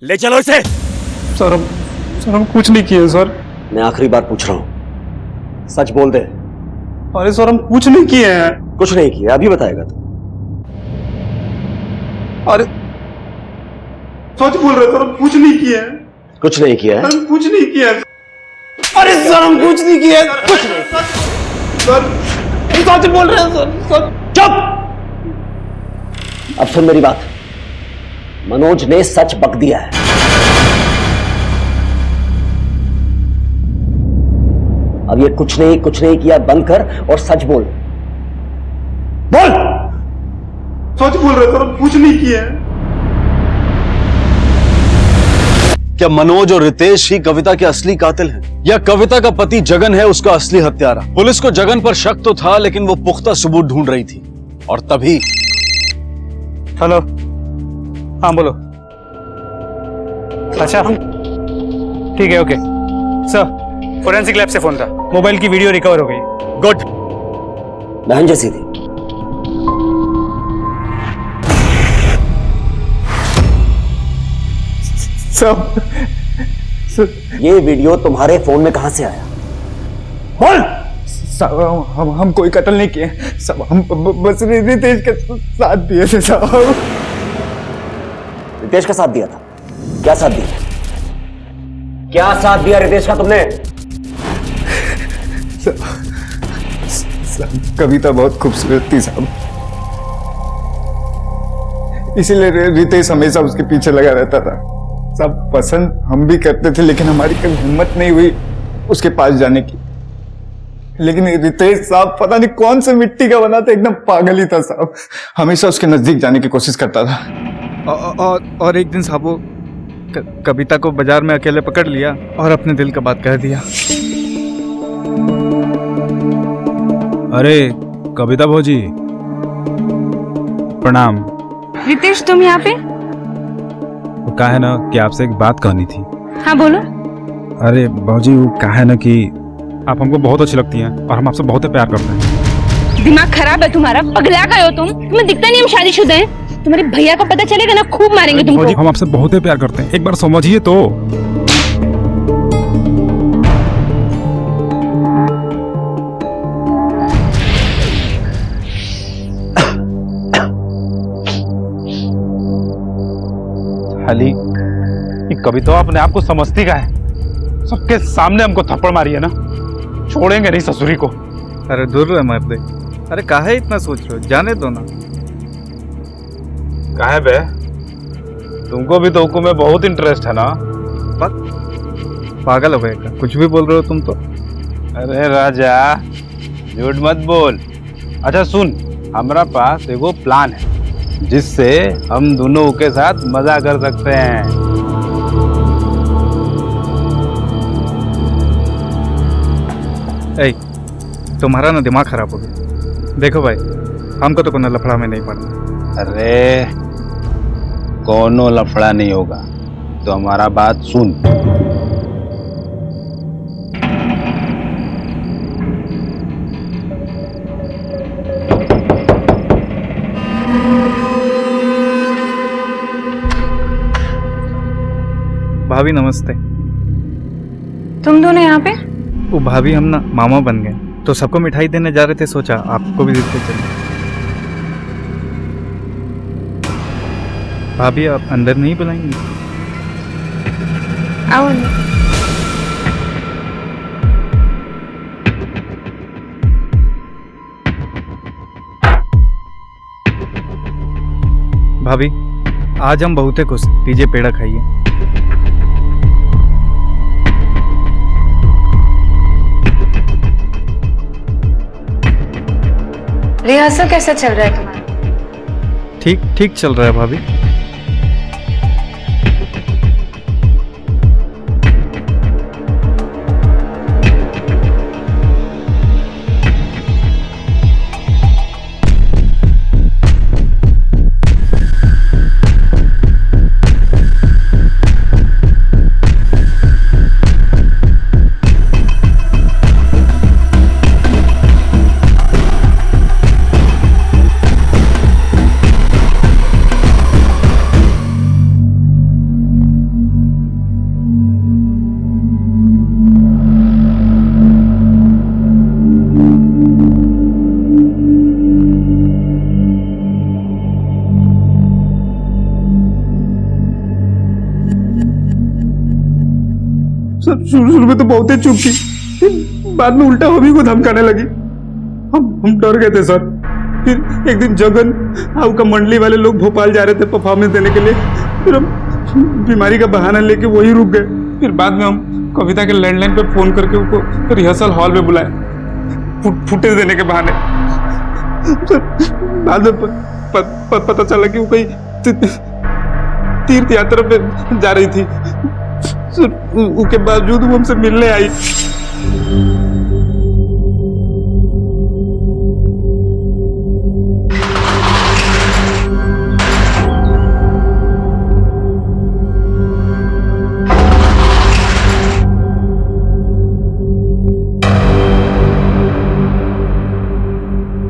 S9: ले चलो इसे।
S5: सर हम कुछ नहीं किए सर।
S9: मैं आखिरी बार पूछ रहा हूं, सच बोल दे।
S5: अरे सर हम कुछ नहीं किए हैं।
S9: कुछ नहीं किया, अभी बताएगा तू।
S5: अरे सच बोल रहे सर, हम कुछ नहीं किए हैं।
S9: कुछ नहीं किया है?
S5: हम कुछ नहीं किया है।
S9: अरे सर हम कुछ नहीं किया, कुछ नहीं।
S5: सर सच बोल रहे हैं सर।
S9: चुप। अब सुन मेरी बात, मनोज ने सच बक दिया है। अब ये कुछ नहीं किया बंद कर और सच बोल। बोल।
S5: सच बोल रहे सर, हम कुछ नहीं किए हैं।
S6: क्या मनोज और रितेश ही कविता के असली कातिल हैं? या कविता का पति जगन है उसका असली हत्यारा? पुलिस को जगन पर शक तो था, लेकिन वो पुख्ता सबूत ढूंढ रही थी। और तभी
S5: हेलो, हाँ बोलो। अच्छा ठीक है, ओके सर। फोरेंसिक लैब से फोन था, मोबाइल की वीडियो रिकवर हो गई।
S9: गुड। बहन जैसी थी।
S5: सर
S9: ये वीडियो तुम्हारे फोन में कहां से आया? बोल।
S5: सब हम कोई कत्ल नहीं किए सब, हम बस रितेश के साथ दिए थे साहब।
S9: रितेश का साथ दिया था? क्या साथ दिया? क्या साथ दिया रितेश का तुमने?
S5: कविता बहुत खूबसूरत थी साहब, इसीलिए रितेश हमेशा उसके पीछे लगा रहता था। सब पसंद हम भी करते थे, लेकिन हमारी कभी हिम्मत नहीं हुई उसके पास जाने की। लेकिन रितेश साहब पता नहीं कौन से मिट्टी का बना था, एकदम पागल ही था साहब। हमेशा उसके नजदीक जाने की कोशिश करता था। और एक दिन साहब वो कविता को बाजार में अकेले पकड़ लिया और अपने दिल का बात कह दिया।
S10: अरे कविता भौजी, प्रणाम।
S13: रितेश तुम यहाँ पे?
S10: वो कहा है ना कि आपसे एक बात कहनी थी।
S13: हाँ बोलो।
S10: अरे भौजी वो कहा है ना कि आप हमको बहुत अच्छी लगती हैं और हम आपसे बहुत प्यार करते हैं।
S13: दिमाग खराब है तुम्हारा, पगला गए हो तुम? तुम्हें दिखता नहीं हम शादीशुदा हैं? तुम्हारे भैया को पता चलेगा ना, खूब मारेंगे तुमको।
S10: हम आपसे बहुत प्यार करते हैं, एक बार समझिए तो।
S14: अली, ये कविता अपने आप को समझती का है? सबके सामने हमको थप्पड़ मारी है ना, छोड़ेंगे नहीं ससुरी को।
S5: अरे दूर रहे मत दे। अरे काहे इतना सोच रहे हो, जाने दो ना।
S14: काहे बे, तुमको भी तो हुक्म में बहुत इंटरेस्ट है ना?
S5: पागल हो गए क्या? कुछ भी बोल रहे हो तुम तो।
S14: अरे राजा झूठ मत बोल। अच्छा सुन, हमारा पास एगो प्लान है जिससे हम दोनों के साथ मजा कर सकते हैं।
S5: ए, तुम्हारा ना दिमाग खराब हो गया। देखो भाई, हमको तो कोनो लफड़ा में नहीं पड़ना।
S14: अरे कोनो लफड़ा नहीं होगा, तो हमारा बात सुन।
S5: भाभी नमस्ते।
S13: तुम दोनों यहाँ पे?
S5: वो भाभी हम ना मामा बन गए, तो सबको मिठाई देने जा रहे थे, सोचा आपको भी देते चले। भाभी आप अंदर नहीं बुलाएंगे?
S13: आओ ना।
S5: भाभी
S15: आज हम बहुत खुश। लीजिए पेड़ा खाइए।
S16: रिहर्सल कैसा चल रहा है तुम्हारा?
S15: ठीक ठीक चल रहा है भाभी।
S11: शुरू में तो बहुत ही चुप थी, बाद में उल्टा हमी को धमकाने लगी। हम डर गए थे सर। फिर एक दिन जगन आउ का मंडली वाले लोग भोपाल जा रहे थे परफॉर्मेंस देने के लिए। फिर हम बीमारी का बहाना लेके वही रुक गए। फिर बाद में हम कविता के लैंडलाइन पे फोन करके उनको रिहर्सल हॉल में बुलाए फुटेज देने के बहाने। बाद में पता चला कि वो कहीं तीर्थ यात्रा पे जा रही थी। उसके बावजूद वो हमसे मिलने आई।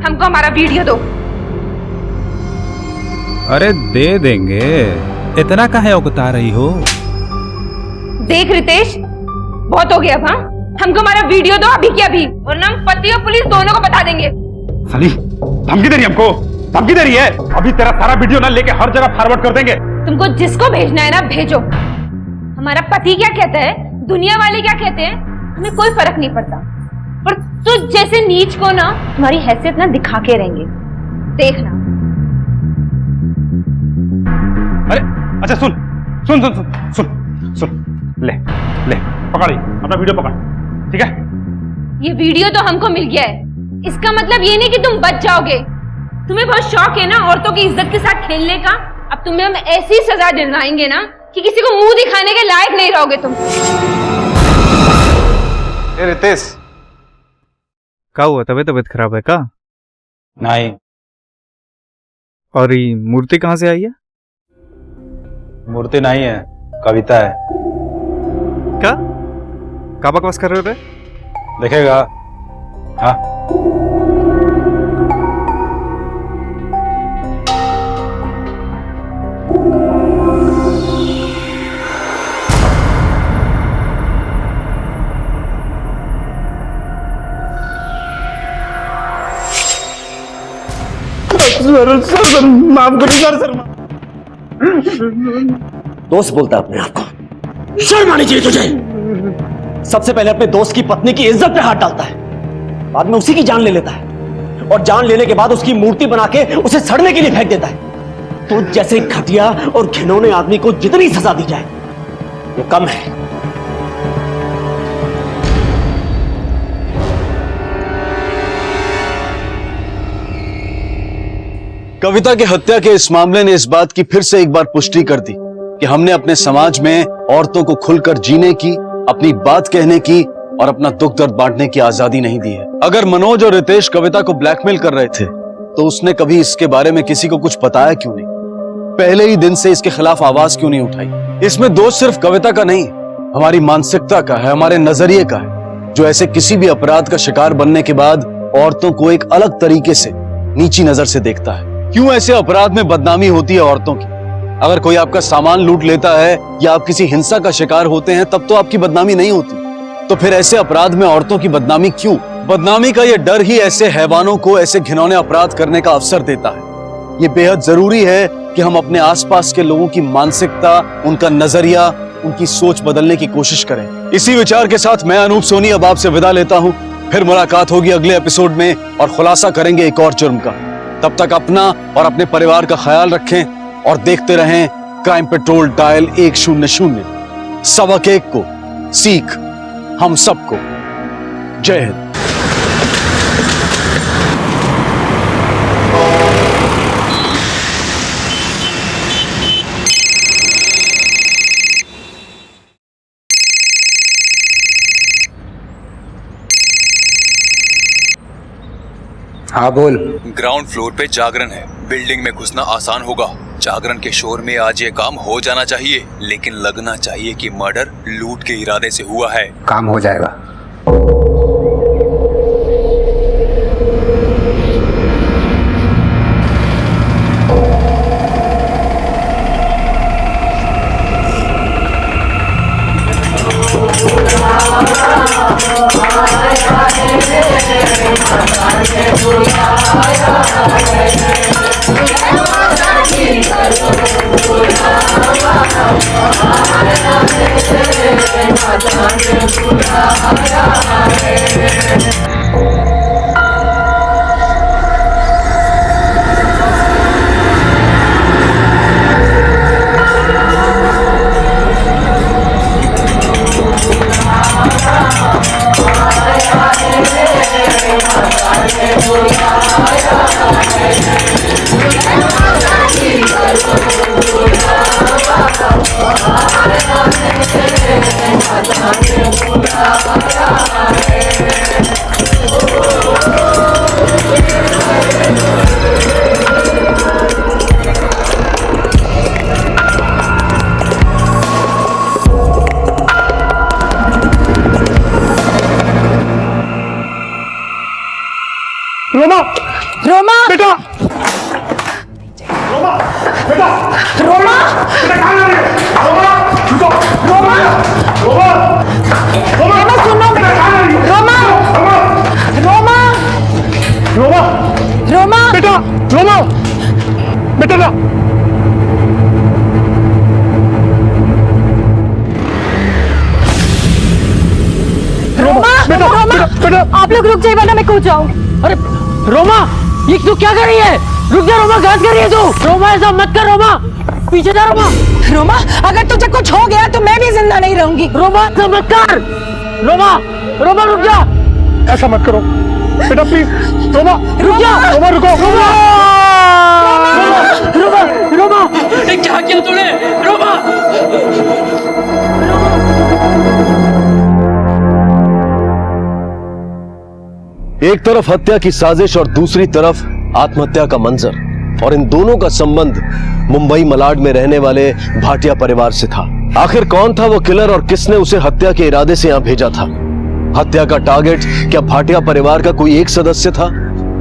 S16: हमको हमारा वीडियो दो।
S14: अरे दे देंगे, इतना काहे उकता रही हो?
S16: देख रितेश, बहुत हो गया अब। हाँ, हमको हमारा वीडियो दो अभी के अभी, वरना हम पति और पुलिस दोनों को बता देंगे।
S11: साली धमकी दे रही है हमको, धमकी दे रही है। अभी तेरा सारा वीडियो ना लेके हर जगह फॉरवर्ड कर देंगे।
S16: तुमको जिसको भेजना है ना भेजो। हमारा पति क्या कहता है, दुनिया वाले क्या कहते हैं, हमें कोई फर्क नहीं पड़ता। पर तुझ जैसे नीच को ना तुम्हारी हैसियत ना दिखा के रहेंगे, देखना।
S11: अरे अच्छा सुन सुन सुन सुन सुन सुन, ले ले पकड़ अपना वीडियो पकड़, ठीक है?
S16: ये वीडियो तो हमको मिल गया है, इसका मतलब ये नहीं कि तुम बच जाओगे। तुम्हें बहुत शौक है ना औरतों की इज्जत के साथ खेलने का। अब तुम्हें हम ऐसी सजा दिलवाएंगे ना कि किसी को मुंह दिखाने के लायक नहीं रहोगे तुम।
S10: रितेश,
S15: क्या हुआ? तबीयत खराब है का?
S14: नहीं।
S15: और ये मूर्ति कहाँ से आई है?
S14: मूर्ति नहीं है, कविता है।
S15: क्या बकवास कर रहे हो?
S14: देखेगा। हाँ
S9: सर माफ करिए सर। दोस्त बोलता है अपने आप को, शर्म आनी चाहिए तुझे। सबसे पहले अपने दोस्त की पत्नी की इज्जत पे हाथ डालता है, बाद में उसी की जान ले लेता है, और जान लेने के बाद उसकी मूर्ति बना के उसे सड़ने के लिए फेंक देता है। तो जैसे घटिया और घिनौने आदमी को जितनी सजा दी जाए वो कम है।
S6: कविता की हत्या के इस मामले ने इस बात की फिर से एक बार पुष्टि कर दी कि हमने अपने समाज में औरतों को खुलकर जीने की, अपनी बात कहने की और अपना दुख दर्द बांटने की आजादी नहीं दी है। अगर मनोज और रितेश कविता को ब्लैकमेल कर रहे थे तो उसने कभी इसके बारे में किसी को कुछ बताया क्यों नहीं? पहले ही दिन से इसके खिलाफ आवाज क्यों नहीं उठाई? इसमें दोष सिर्फ कविता का नहीं, हमारी मानसिकता का है, हमारे नजरिए का है, जो ऐसे किसी भी अपराध का शिकार बनने के बाद औरतों को एक अलग तरीके से नीची नजर से देखता है। क्यों ऐसे अपराध में बदनामी होती है औरतों की? अगर कोई आपका सामान लूट लेता है या आप किसी हिंसा का शिकार होते हैं तब तो आपकी बदनामी नहीं होती, तो फिर ऐसे अपराध में औरतों की बदनामी क्यों? बदनामी का यह डर ही ऐसे हैवानों को ऐसे घिनौने अपराध करने का अवसर देता है। ये बेहद जरूरी है कि हम अपने आसपास के लोगों की मानसिकता, उनका नजरिया, उनकी सोच बदलने की कोशिश करें। इसी विचार के साथ मैं अनूप सोनी अब आपसे विदा लेता हूं। फिर मुलाकात होगी अगले एपिसोड में और खुलासा करेंगे एक और जुर्म का। तब तक अपना और अपने परिवार का ख्याल रखें और देखते रहें क्राइम पेट्रोल डायल 100। सबक एक को सीख हम सबको। जय हिंद।
S14: हाँ बोल।
S17: ग्राउंड फ्लोर पे जागरण है, बिल्डिंग में घुसना आसान होगा। जागरण के शोर में आज ये काम हो जाना चाहिए, लेकिन लगना चाहिए कि मर्डर लूट के इरादे से हुआ है।
S14: काम हो जाएगा।
S1: रोमा,
S13: रोमा
S1: बेटा, रोमा, बेटा,
S13: रोमा,
S1: बेटा कहाँ जा रही है? रोमा, रुको, रोमा, रोमा, रोमा,
S13: सुनो,
S1: बेटा कहाँ जा रही है?
S13: रोमा, रोमा,
S1: रोमा,
S13: रोमा,
S1: बेटा, रोमा, बेटा ना।
S13: रोमा, रोमा,
S1: बेटा,
S13: आप लोग रुक जाइए वरना मैं कूद जाऊं।
S4: अरे रोमा, ये तू क्या कर रही है? रुक जा रोमा, गलत कर रही है तू। रोमा ऐसा मत कर रोमा, पीछे जा रोमा।
S13: रोमा, अगर तुझे कुछ हो गया तो मैं भी जिंदा नहीं रहूंगी।
S4: रोमा ऐसा मत कर। रोमा, रोमा रुक जा।
S1: ऐसा मत करो बेटा, प्लीज। रोमा,
S4: रुक जा।
S1: रोमा रुको।
S4: रोमा, रोमा, रोमा, क्या किया तूने? रोमा,
S6: एक तरफ हत्या की साजिश और दूसरी तरफ आत्महत्या का मंजर, और इन दोनों का संबंध मुंबई मलाड में रहने वाले भाटिया परिवार से था। आखिर कौन था वो किलर और किसने उसे हत्या के इरादे से यहां भेजा था? हत्या का टारगेट क्या भाटिया परिवार का कोई एक सदस्य था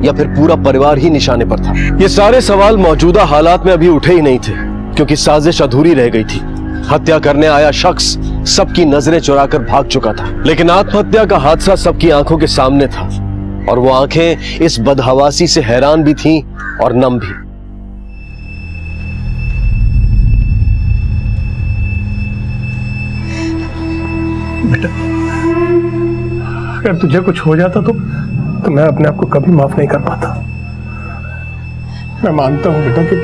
S6: या फिर पूरा परिवार ही निशाने पर था? ये सारे सवाल मौजूदा हालात में अभी उठे ही नहीं थे, क्योंकि साजिश अधूरी रह गई थी। हत्या करने आया शख्स सबकी नजरें चुराकर भाग चुका था, लेकिन आत्महत्या का हादसा सबकी आंखों के सामने था, और वो आंखें इस बदहवासी से हैरान भी थीं और नम भी।
S1: बेटा, अगर तुझे कुछ हो जाता तो मैं अपने आप को कभी माफ नहीं कर पाता। मैं मानता हूं बेटा कि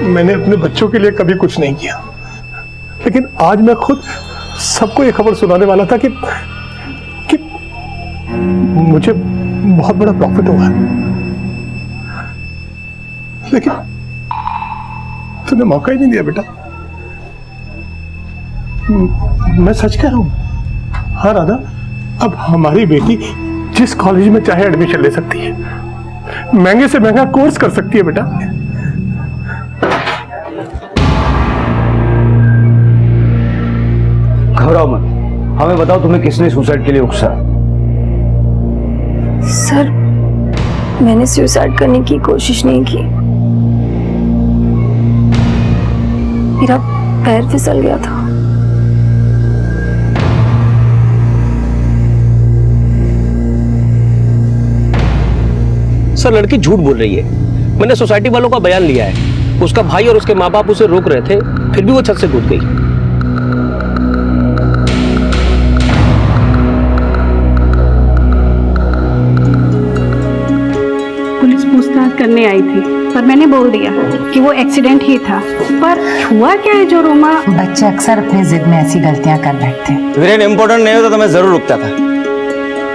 S1: मैंने अपने बच्चों के लिए कभी कुछ नहीं किया, लेकिन आज मैं खुद सबको ये खबर सुनाने वाला था कि मुझे बहुत बड़ा प्रॉफिट हुआ है, लेकिन तूने मौका ही नहीं दिया बेटा। मैं सच कह रहा हूं। हाँ राधा, अब हमारी बेटी जिस कॉलेज में चाहे एडमिशन ले सकती है, महंगे से महंगा कोर्स कर सकती है बेटा।
S5: घबराओ मत, हमें बताओ तुम्हें किसने सुसाइड के लिए उकसा?
S18: सर, मैंने सुसाइड करने की कोशिश नहीं की, मेरा पैर फिसल गया था।
S19: सर, लड़की झूठ बोल रही है। मैंने सोसाइटी वालों का बयान लिया है। उसका भाई और उसके माँ बाप उसे रोक रहे थे, फिर भी वो छत से कूद गई।
S18: पुलिस पूछताछ करने आई थी।
S20: पर मैंने बोल दिया कि वो एक्सीडेंट ही था। पर हुआ क्या है जो रोमा?
S12: बच्चे अक्सर अपनी जिद में ऐसी गलतियां कर बैठते हैं।
S5: वीरेन इम्पोर्टेंट नहीं होता तो मैं जरूर रुकता था,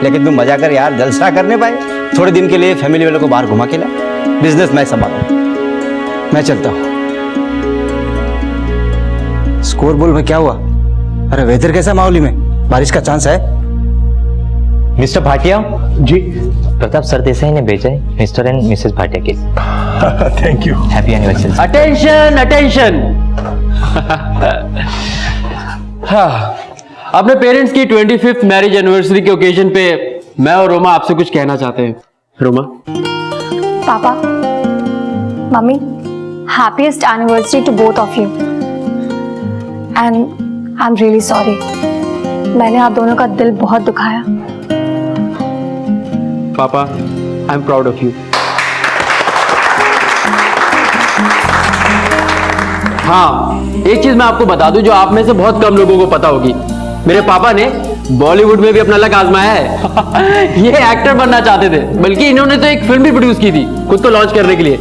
S5: लेकिन तुम मजा कर यार, जलसा करने पाए। थोड़े दिन के लिए फैमिली वालों को बाहर घुमा के ला, बिजनेस मैं संभालूं। मैं चलता हूँ। स्कोर बोल में क्या हुआ? अरे वेदर कैसा माहौली में? बारिश का चांस है?
S21: मिस्टर भाटिया जी, प्रताप सरदेसाई ने भेजा है मिस्टर एंड मिसेस भाटिया के लिए।
S1: Thank you.
S21: Happy anniversary.
S19: Attention attention. हाँ, अपने पेरेंट्स की 25th मैरिज एनिवर्सरी के ओकेजन पे मैं और रोमा आपसे कुछ कहना चाहते हैं। रोमा।
S18: पापा, मम्मी, happiest anniversary to both of you. And I am really sorry, मैंने आप दोनों का दिल बहुत दुखाया।
S19: पापा, I am proud of you. हाँ, एक चीज मैं आपको बता दूं जो आप में से बहुत कम लोगों को पता होगी। मेरे पापा ने बॉलीवुड में भी अपना लक आजमाया है। ये एक्टर बनना चाहते थे, बल्कि इन्होंने तो एक फिल्म भी प्रोड्यूस की थी खुद को लॉन्च करने के लिए,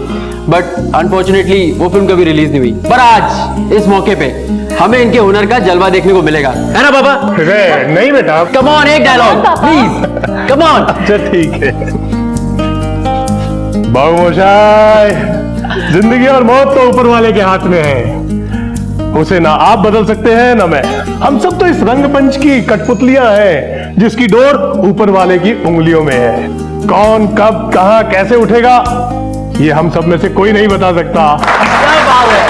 S19: बट अनफॉर्चुनेटली वो फिल्म कभी रिलीज नहीं हुई। पर आज इस मौके पे हमें इनके हुनर का जलवा देखने को मिलेगा, है ना पापा?
S1: नहीं बेटा,
S19: कम ऑन, एक डायलॉग प्लीज, कम ऑन।
S1: अच्छा ठीक है। बाबूमोशाय, जिंदगी और मौत तो ऊपर वाले के हाथ में है, उसे ना आप बदल सकते हैं ना मैं। हम सब तो इस रंगमंच की कठपुतलियां हैं जिसकी डोर ऊपर वाले की उंगलियों में है। कौन कब कहां कैसे उठेगा ये हम सब में से कोई नहीं बता सकता।
S19: क्या बात है।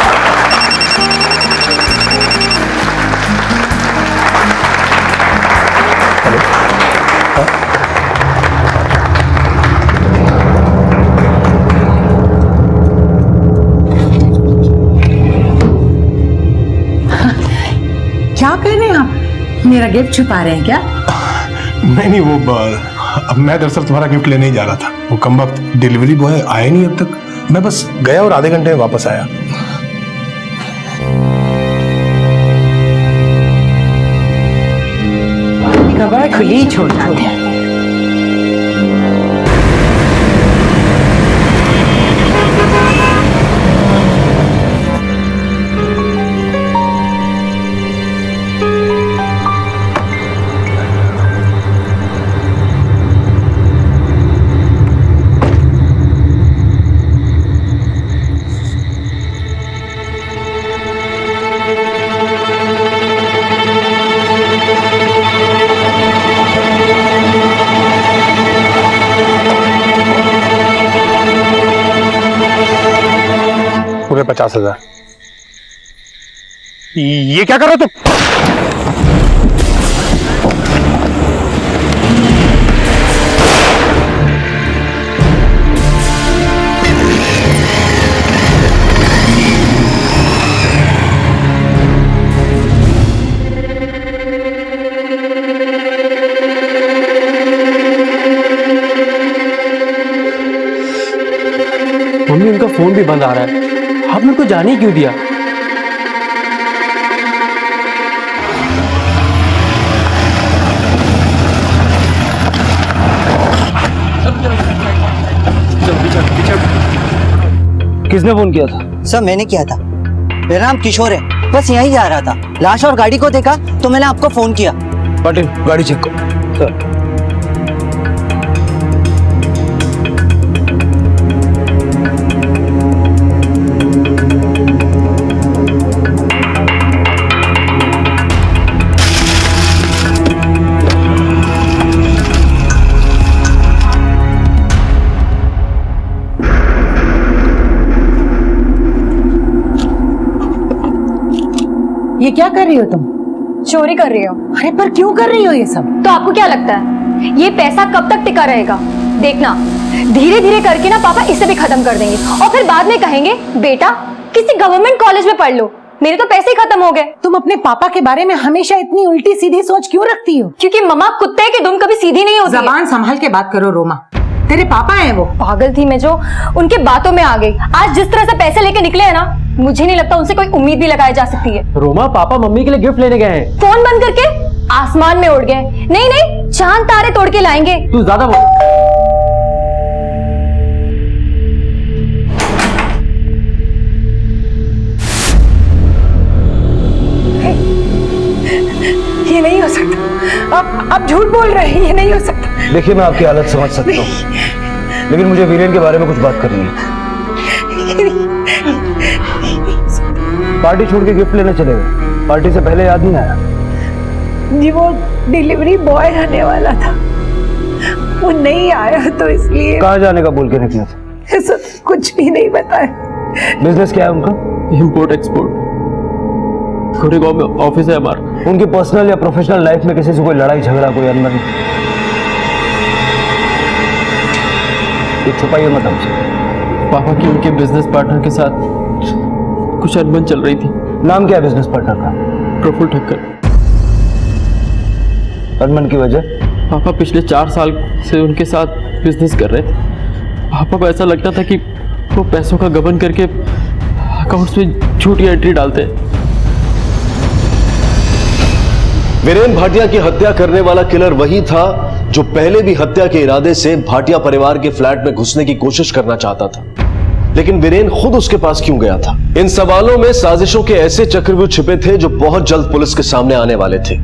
S12: क्या कर रहे हैं आप? मेरा गिफ्ट छुपा रहे हैं क्या?
S1: नहीं वो अब मैं दरअसल तुम्हारा गिफ्ट लेने ही जा रहा था। वो कम वक्त डिलीवरी बॉय आया नहीं अब तक। मैं बस गया और आधे घंटे में वापस आया।
S12: कबाड़ खुली छोड़ना है।
S1: पूरे 50,000। ये क्या कर रहे हो तुम?
S19: मम्मी, उनका फोन भी बंद आ रहा है। आप मेरे को जाने ही क्यों दिया? किसने फोन किया था?
S22: सर मैंने किया था। मेरा नाम किशोर है, बस यहीं जा रहा था। लाश और गाड़ी को देखा तो मैंने आपको फोन किया।
S19: पाटिल, गाड़ी चेक करो। सर।
S12: ये क्या कर रही हो तुम?
S18: चोरी कर रही हो।
S12: अरे पर क्यों कर रही हो ये सब?
S18: तो आपको क्या लगता है ये पैसा कब तक टिका रहेगा? देखना, धीरे धीरे करके ना पापा इसे भी खत्म कर देंगे और फिर बाद में कहेंगे बेटा किसी गवर्नमेंट कॉलेज में पढ़ लो, मेरे तो पैसे ही खत्म हो गए।
S12: तुम अपने पापा के बारे में हमेशा इतनी उल्टी सीधी सोच क्यों रखती हो?
S18: क्योंकि मम्मा कुत्ते की दुम कभी सीधी नहीं होती।
S12: जबान संभाल के बात करो रोमा, तेरे पापा हैं वो।
S18: पागल थी मैं जो उनके बातों में आ गई। आज जिस तरह से पैसे लेके निकले हैं ना, मुझे नहीं लगता उनसे कोई उम्मीद भी लगाई जा सकती है।
S19: रोमा, पापा मम्मी के लिए गिफ्ट लेने गए हैं।
S18: फोन बंद करके आसमान में उड़ गए। नहीं नहीं, चांद तारे तोड़ के लाएंगे।
S19: तू ज्यादा बोल।
S12: ये नहीं हो सकता। आप झूठ बोल रहे हैं, ये नहीं हो सकता।
S3: देखिए, मैं आपकी हालत समझ सकता हूँ, लेकिन मुझे वीरेन के बारे में कुछ बात करनी है। पार्टी छोड़ के गिफ्ट लेने चले गए, पार्टी से पहले याद नहीं आया?
S12: जी वो डिलीवरी बॉय आने वाला था, वो नहीं आया तो इसलिए।
S3: कहाँ जाने का बोल के निकले थे?
S12: ऐसा कुछ भी नहीं बताया।
S3: बिजनेस क्या है उनका?
S19: Import export. गोरेगांव में ऑफिस है हमारा।
S3: उनकी पर्सनल या प्रोफेशनल लाइफ में किसी से कोई लड़ाई झगड़ा, कोई अनबन? ये छुपाइए मत हमसे।
S19: पापा की उनके बिजनेस पार्टनर के साथ कुछ अनबन चल रही थी।
S3: नाम क्या है बिजनेस पार्टनर का?
S19: प्रफुल्ल ठक्कर।
S3: अनबन की वजह?
S19: पापा पिछले 4 साल से उनके साथ बिजनेस कर रहे थे। पापा को ऐसा लगता था कि वो पैसों का गबन करके अकाउंट्स में झूठी एंट्री डालते हैं।
S6: वीरेन भाटिया की हत्या करने वाला किलर वही था जो पहले भी हत्या के इरादे से भाटिया परिवार के फ्लैट में घुसने की कोशिश करना चाहता था, लेकिन वीरेन खुद उसके पास क्यों गया था? इन सवालों में साजिशों के ऐसे चक्रव्यूह छिपे थे जो बहुत जल्द पुलिस के सामने आने वाले थे,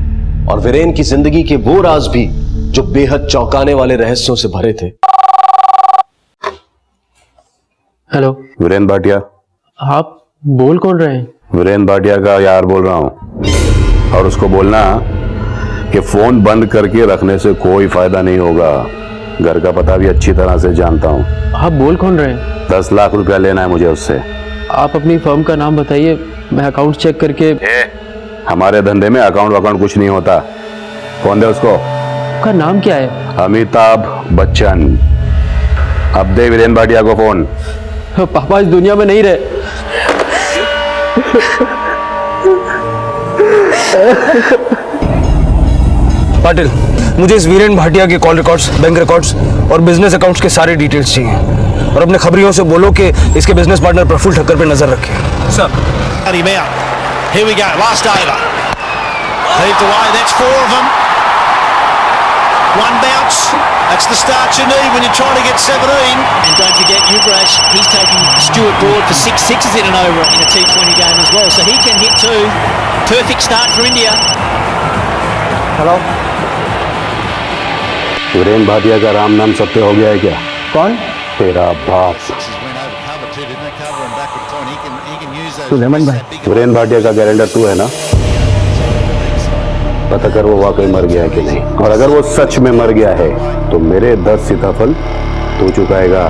S6: और वीरेन की जिंदगी के वो राज भी जो बेहद चौंकाने वाले रहस्यों से भरे थे।
S19: हेलो
S14: वीरेन भाटिया।
S19: आप बोल कौन रहे हैं?
S14: वीरेन भाटिया का यार बोल रहा हूं, और उसको बोलना कि फोन बंद करके रखने से कोई फायदा नहीं होगा। घर का पता भी अच्छी तरह से जानता हूं।
S19: आप बोल कौन रहे हैं?
S14: 10 लाख रुपया लेना है मुझे उससे।
S19: आप अपनी फर्म का नाम बताइए, मैं अकाउंट चेक करके।
S14: हमारे धंधे में अकाउंट वकाउंट कुछ नहीं होता। कौन दे उसको?
S19: आपका नाम क्या है?
S14: अमिताभ बच्चन। अब दे वीरेन भाटिया को फोन।
S19: पापा इस दुनिया में नहीं रहे।
S3: पाटिल, मुझे इस वीरेन भाटिया के कॉल रिकॉर्ड्स, बैंक रिकॉर्ड्स और बिजनेस अकाउंट्स के सारे डिटेल्स चाहिए, और अपने खबरियों से बोलो कि इसके बिजनेस पार्टनर प्रफुल्ल ठक्कर पे नजर रखें। Sir.
S8: Here we go, last over. Heaved away, that's 4 of them. 1 bounce, that's the start you need when you're trying to get 17. And don't forget Ugrash, he's taking Stuart Broad for 6 sixes in and over in a T20 game as well. So he can hit 2. Perfect start for India.
S3: Hello.
S14: Viren Bhatia का राम नाम सत्य हो गया है क्या?
S3: कौन?
S14: तेरा बाप।
S3: सुलेमान भाई।
S14: वीरेन भाटिया का गारंटर तू है ना? पता कर वो वाकई मर गया है कि नहीं, और अगर वो सच में मर गया है तो मेरे 10 सीताफल तू चुकाएगा।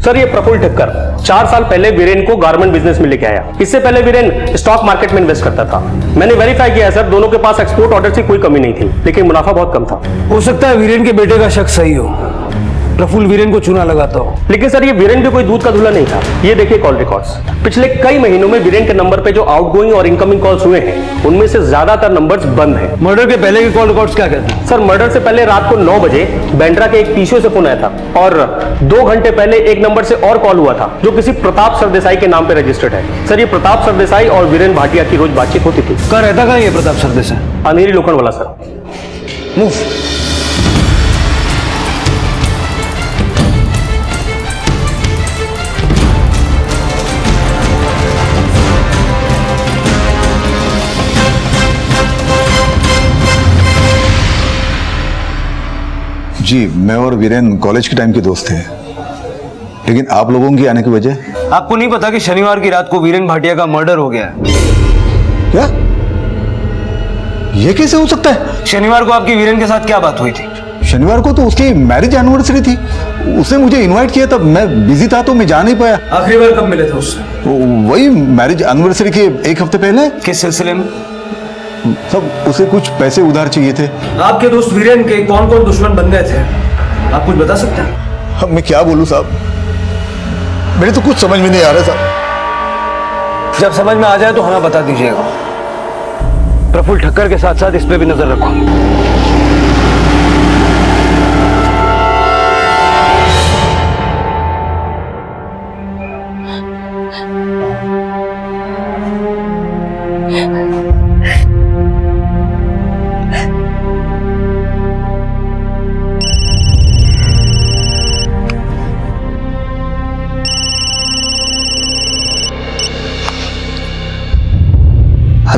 S23: सर, ये प्रफुल्ल ठक्कर 4 साल पहले वीरेन को गारमेंट बिजनेस में लेके आया। इससे पहले वीरेन स्टॉक मार्केट में इन्वेस्ट करता था। मैंने वेरीफाई किया सर, दोनों के पास एक्सपोर्ट ऑर्डर की कोई कमी नहीं थी, लेकिन मुनाफा बहुत कम था।
S3: हो सकता है वीरेन के बेटे का शक सही हो, प्रफुल्ल वीरेन को चूना लगाता हो।
S23: लेकिन सर, ये वीरेन भी कोई दूध का धुला नहीं था। ये देखिए कॉल रिकॉर्ड्स। पिछले कई महीनों में वीरेन के नंबर पे जो आउटगोइंग और इनकमिंग कॉल्स हुए हैं, उनमें से ज्यादातर नंबर्स बंद हैं।
S3: मर्डर के पहले के कॉल रिकॉर्ड्स क्या कहते हैं?
S23: सर, मर्डर से पहले रात को 9 बजे बैंड्रा के एक पीसीओ से फोन आया था, और 2 घंटे पहले एक नंबर से और कॉल हुआ था जो किसी प्रताप सरदेसाई के नाम पे रजिस्टर्ड है। सर, ये प्रताप सरदेसाई और वीरेन भाटिया की रोज बातचीत होती थी।
S3: कहाँ रहता कहाँ ये प्रताप सरदेसाई?
S23: अनेरी लोखंड वाला सर।
S3: मूव।
S24: जी, मैं और वीरेन कॉलेज के टाइम के दोस्त थे, लेकिन आप लोगों की आने की वजह?
S3: आपको नहीं पता कि शनिवार की रात को वीरेन भाटिया का मर्डर हो गया है?
S24: क्या? ये कैसे हो सकता है?
S3: शनिवार को आपकी वीरेन के साथ क्या बात हुई थी?
S24: शनिवार को तो उसकी मैरिज एनिवर्सरी थी, उसने मुझे इनवाइट किया, तब मैं बिजी था तो मैं जा नहीं पाया।
S3: आखिरी बार कब मिले थे उससे?
S24: वही मैरिज एनिवर्सरी के 1 हफ्ते पहले।
S3: किस सिलसिले में?
S24: सब उसे कुछ पैसे उधार चाहिए थे।
S3: आपके दोस्त वीरेन के कौन कौन दुश्मन बन गए थे, आप कुछ बता सकते हैं?
S24: अब मैं क्या बोलूं साहब, मेरे तो कुछ समझ में नहीं आ रहा साहब।
S3: जब समझ में आ जाए तो हमें बता दीजिएगा। प्रफुल्ल ठक्कर के साथ साथ इस पे भी नजर रखो।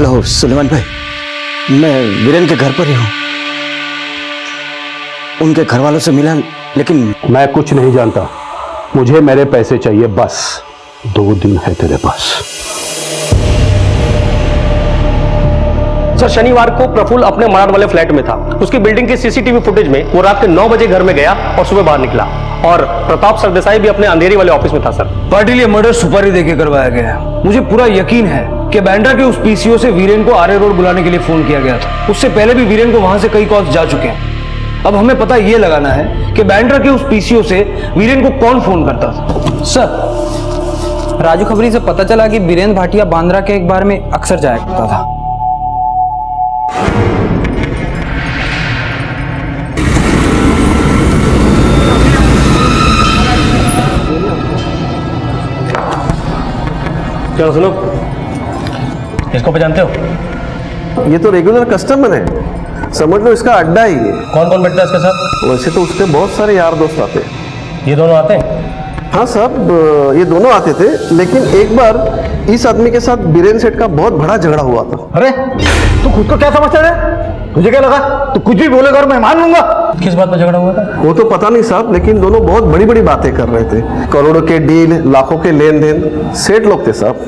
S9: हेलो सुलेमान भाई, मैं वीरेन के घर पर ही हूँ। उनके घर वालों से मिला, लेकिन
S23: मैं कुछ नहीं जानता। मुझे मेरे पैसे चाहिए बस। 2 दिन है तेरे पास। सर, शनिवार को प्रफुल्ल अपने मराड़ वाले फ्लैट में था। उसकी बिल्डिंग की सीसीटीवी फुटेज में वो रात के 9 बजे घर में गया और सुबह बाहर निकला। और प्रताप सरदेसाई भी अपने अंधेरी वाले ऑफिस में था। सर,
S3: पाटिल, ये मर्डर सुपारी देके करवाया गया है। मुझे पूरा यकीन है कि बैंड्रा के उस पीसीओ से वीरेन को आर्य रोड बुलाने के लिए फोन किया गया था। उससे पहले भी वीरेन को वहां से कई कॉल्स जा चुके हैं। अब हमें पता ये लगाना है कि बैंड्रा के उस पीसीओ से वीरेन को कौन फोन करता था।
S2: सर, राजू खबरी से पता चला कि वीरेन भाटिया बांद्रा के एक बार में अक्सर जाया करता था।
S23: चलो सुनो,
S2: इसको पहचानते हो?
S7: ये तो रेगुलर कस्टमर है, समझ लो इसका अड्डा ही है।
S2: कौन कौन बैठता है इसके साथ?
S7: वैसे तो उसके बहुत सारे यार दोस्त आते हैं।
S2: ये दोनों आते हैं?
S7: हाँ साहब, ये दोनों आते थे, लेकिन एक बार इस आदमी के साथ बीरेन सेठ का बहुत बड़ा झगड़ा हुआ था।
S2: अरे तू खुद को क्या समझता है? तुझे क्या लगा तू कुछ भी बोलेगा और मैं मान लूंगा? किस बात पर झगड़ा हुआ था?
S7: वो तो पता नहीं साहब, लेकिन दोनों बहुत बड़ी बड़ी बातें कर रहे थे। करोड़ों के डील, लाखों के लेन देन। सेठ लोग थे साहब।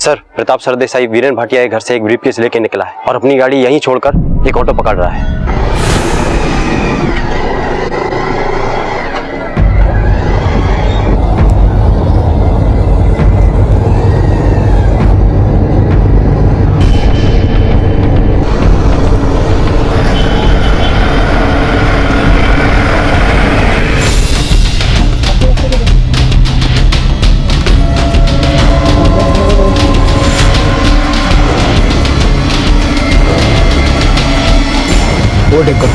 S9: सर, प्रताप सरदेसाई वीरेन भाटिया के घर से एक ब्रीफकेस लेके निकला है और अपनी गाड़ी यहीं छोड़कर एक ऑटो पकड़ रहा है।
S3: ओवरटेक करो।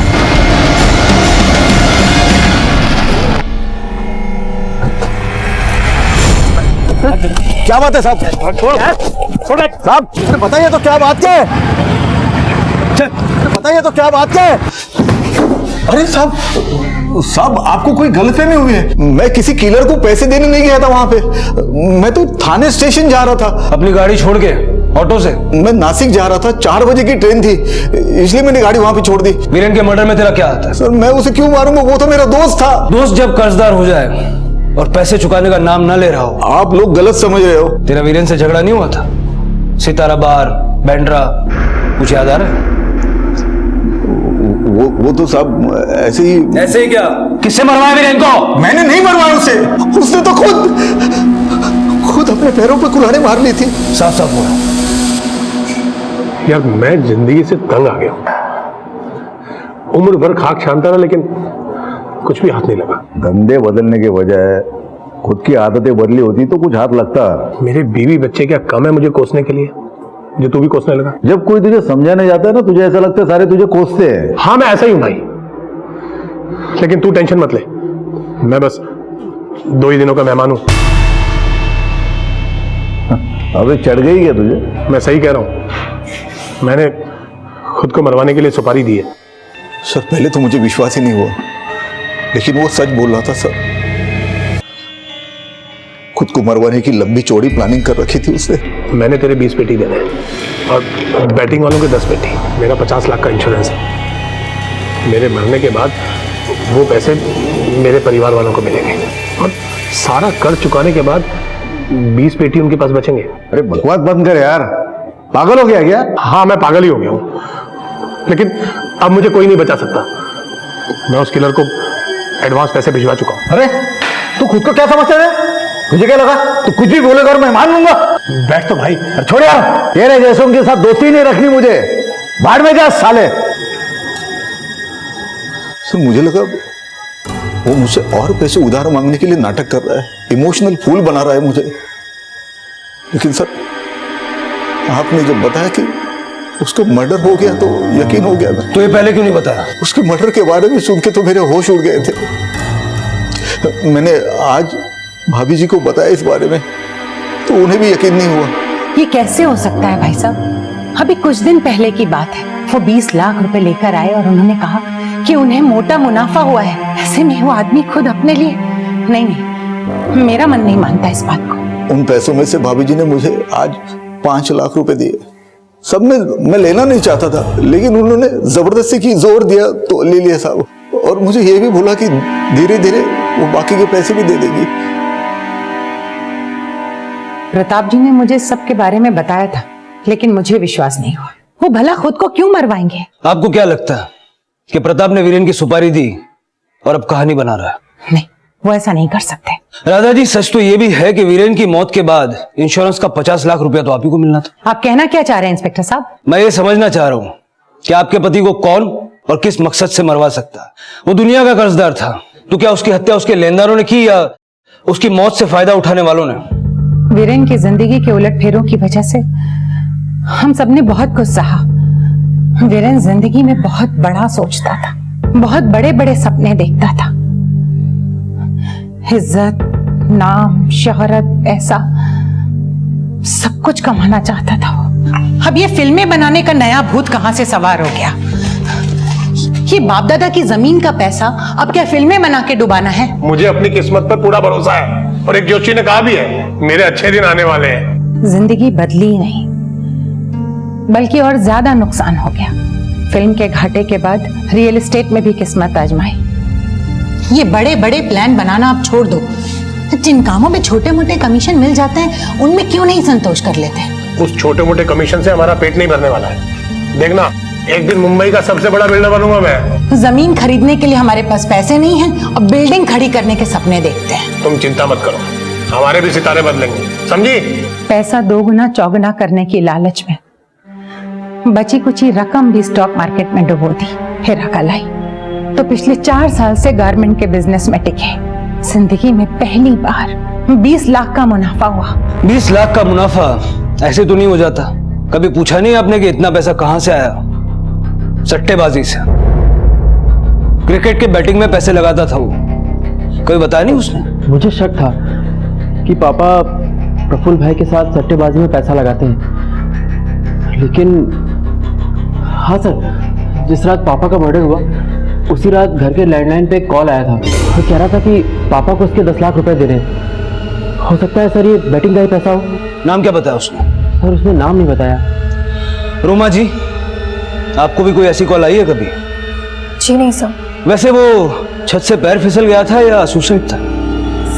S9: क्या बात है साहब? साहब, बताइए तो क्या बात है? बताइए तो क्या बात है?
S24: अरे साहब आपको कोई गलतफहमी हुई है। मैं किसी किलर को पैसे देने नहीं गया था वहां पे। मैं तो थाने स्टेशन जा रहा था।
S3: अपनी गाड़ी छोड़ के ऑटो से?
S24: मैं नासिक जा रहा था, 4 बजे की ट्रेन थी, इसलिए मैंने गाड़ी वहां पे छोड़ दी।
S3: वीरेन के मर्डर में तेरा क्या आता है?
S24: सर, मैं उसे क्यों मारूंगा? वो तो मेरा दोस्त था।
S3: दोस्त जब कर्जदार हो जाए और पैसे चुकाने का नाम ना ले रहा हो।
S24: आप लोग गलत समझ रहे हो।
S3: तेरा वीरेन से झगड़ा नहीं हुआ था? सितारा बार, बैंड्रा, कुछ याद आ रहा है?
S24: वो तो साहब ऐसे ही।
S3: ऐसे ही क्या? किससे मरवाया वीरेन को?
S24: मैंने नहीं मरवाया उसे। उसने तो खुद अपने पैरों पे कुल्हाड़ी मार ली थी।
S3: साफ साफ हुआ
S1: यार, मैं जिंदगी से तंग आ गया हूं। उम्र भर खाक छानता रहा, लेकिन कुछ भी हाथ नहीं लगा।
S24: धंधे बदलने के बजाय खुद की आदतें बदली होती तो कुछ हाथ लगता।
S1: मेरे बीवी बच्चे क्या कम है मुझे कोसने के लिए, जो तू भी कोसने लगा?
S24: जब कोई तुझे समझाने जाता है ना, तुझे ऐसा लगता है सारे तुझे कोसते हैं।
S1: हाँ, मैं ऐसा ही हूं भाई, लेकिन तू टेंशन मत ले। मैं बस 2 ही दिनों का मेहमान हूं।
S24: अबे चढ़ गई क्या तुझे?
S1: मैं सही कह रहा हूं। मैंने खुद को मरवाने के लिए सुपारी दी है।
S24: सर, पहले तो मुझे विश्वास ही नहीं हुआ, लेकिन वो सच बोल रहा था सर। खुद को मरवाने की लंबी चौड़ी प्लानिंग कर रखी थी उसने।
S1: मैंने तेरे 20 पेटी देने हैं और बैटिंग वालों के 10 पेटी। मेरा 50 लाख का इंश्योरेंस है। मेरे मरने के बाद वो पैसे मेरे परिवार वालों को मिलेंगे और सारा कर्ज चुकाने के बाद 20 पेटी उनके पास बचेंगे।
S2: अरे बकवास बंद कर यार, पागल हो गया क्या?
S1: हाँ, मैं पागल ही हो गया हूँ, लेकिन अब मुझे कोई नहीं बचा सकता। मैं उस किलर को एडवांस पैसे भिजवा चुका हूँ।
S2: अरे तू खुद को क्या समझता है? मुझे क्या लगा तू कुछ भी बोलेगा और मैं मान लूंगा?
S1: बैठ तो भाई।
S2: छोड़ यार, तेरे जैसों के साथ दोस्ती नहीं रखनी मुझे। बाहर में जा साले।
S24: सर मुझे लगा वो मुझसे और पैसे उधार मांगने के लिए नाटक कर रहा है, इमोशनल फूल बना रहा है मुझे। लेकिन सर आपने जब बताया कि उसका मर्डर हो गया तो यकीन हो गया। मैं
S3: तो ये पहले क्यों नहीं बताया?
S24: उसके मर्डर के बारे में सुन के तो मेरे होश उड़ गए थे। मैंने आज भाभी जी को बताया इस बारे में तो उन्हें भी यकीन नहीं हुआ।
S12: ये कैसे हो सकता है भाई साहब? अभी कुछ दिन पहले की बात है, वो 20 लाख रुपए लेकर आए और उन्होंने कहा कि उन्हें मोटा मुनाफा हुआ है। ऐसे में वो आदमी खुद अपने लिए नहीं, मेरा मन नहीं मानता इस बात को।
S24: उन पैसों में से भाभी जी ने मुझे आज 5 लाख रुपए दिए। सब में मैं लेना नहीं चाहता था, लेकिन उन्होंने जबरदस्ती की, जोर दिया तो ले लिया साहब। और मुझे ये भी बोला कि धीरे धीरे वो बाकी के पैसे भी दे देगी।
S12: प्रताप जी ने मुझे सबके बारे में बताया था, लेकिन मुझे विश्वास नहीं हुआ। वो भला खुद को क्यों मरवाएंगे?
S3: आपको क्या लगता है कि प्रताप ने वीरेन की सुपारी दी और अब कहानी बना रहा है?
S12: नहीं, वो ऐसा नहीं कर सकते।
S3: राधा जी, सच तो ये भी है कि वीरेन की मौत के बाद इंश्योरेंस का 50 लाख रुपया तो आप ही को मिलना था।
S12: आप कहना क्या चाह रहे हैं इंस्पेक्टर साहब?
S3: मैं ये समझना चाह रहा हूं कि आपके पति को कौन और किस मकसद से मरवा सकता है। वो दुनिया का कर्जदार था, तो क्या उसकी हत्या उसके लेनदारों ने की या उसकी मौत से फायदा उठाने वालों ने?
S12: वीरेन की जिंदगी के उलट फेरों की वजह से हम सबने बहुत कुछ सहा। वीरेन जिंदगी में बहुत बड़ा सोचता था, बहुत बड़े बड़े सपने देखता था। इज्जत, नाम, शोहरत, पैसा, सब कुछ कमाना चाहता था वो। अब ये फिल्में बनाने का नया भूत कहां से सवार हो गया? ये बाप दादा की जमीन का पैसा अब क्या फिल्में बना के डुबाना है?
S1: मुझे अपनी किस्मत पर पूरा भरोसा है, और एक जोशी ने कहा भी है मेरे अच्छे दिन आने वाले हैं।
S12: जिंदगी बदली नहीं, बल्कि और ज्यादा नुकसान हो गया। फिल्म के घाटे के बाद रियल एस्टेट में भी किस्मत आजमाई। ये बड़े बड़े प्लान बनाना आप छोड़ दो। जिन कामों में छोटे मोटे कमीशन मिल जाते हैं उनमें क्यों नहीं संतोष कर लेते?
S1: उस छोटे मोटे कमीशन से हमारा पेट नहीं भरने वाला है। देखना, एक दिन मुंबई का सबसे बड़ा बिल्डर बनूंगा मैं।
S12: जमीन खरीदने के लिए हमारे पास पैसे नहीं हैं और बिल्डिंग खड़ी करने के सपने देखते हैं।
S1: तुम चिंता मत करो, हमारे भी सितारे बदलेंगे, समझी?
S12: पैसा दोगुना चौगुना करने की लालच में बची कुची रकम भी स्टॉक मार्केट में डुबो दी, फिर अकल आई तो पिछले 4 साल से गारमेंट के बिजनेस में टिके। जिंदगी में पहली बार 20 लाख का मुनाफा हुआ।
S3: 20 लाख का मुनाफा ऐसे तो नहीं हो जाता। कभी पूछा नहीं आपने कि इतना पैसा कहां से आया? सट्टेबाजी से। क्रिकेट के बैटिंग में पैसे लगाता था वो, कोई बताया नहीं उसने?
S19: मुझे शक था कि पापा प्रफुल्ल भाई के साथ सट्टेबाजी में पैसा लगाते हैं, लेकिन हाँ सर, जिस रात पापा का मर्डर हुआ उसी रात घर के लैंडलाइन पे एक कॉल आया था। वो कह रहा था कि पापा को उसके 10 लाख रुपए दे रहे हैं। हो सकता है सर ये बैटिंग का ही पैसा हो।
S3: नाम क्या बताया उसने?
S19: सर उसने नाम नहीं बताया।
S3: रोमा जी, आपको भी कोई ऐसी कॉल आई है कभी?
S18: जी नहीं सर।
S3: वैसे वो छत से पैर फिसल गया था या सुसाइड था?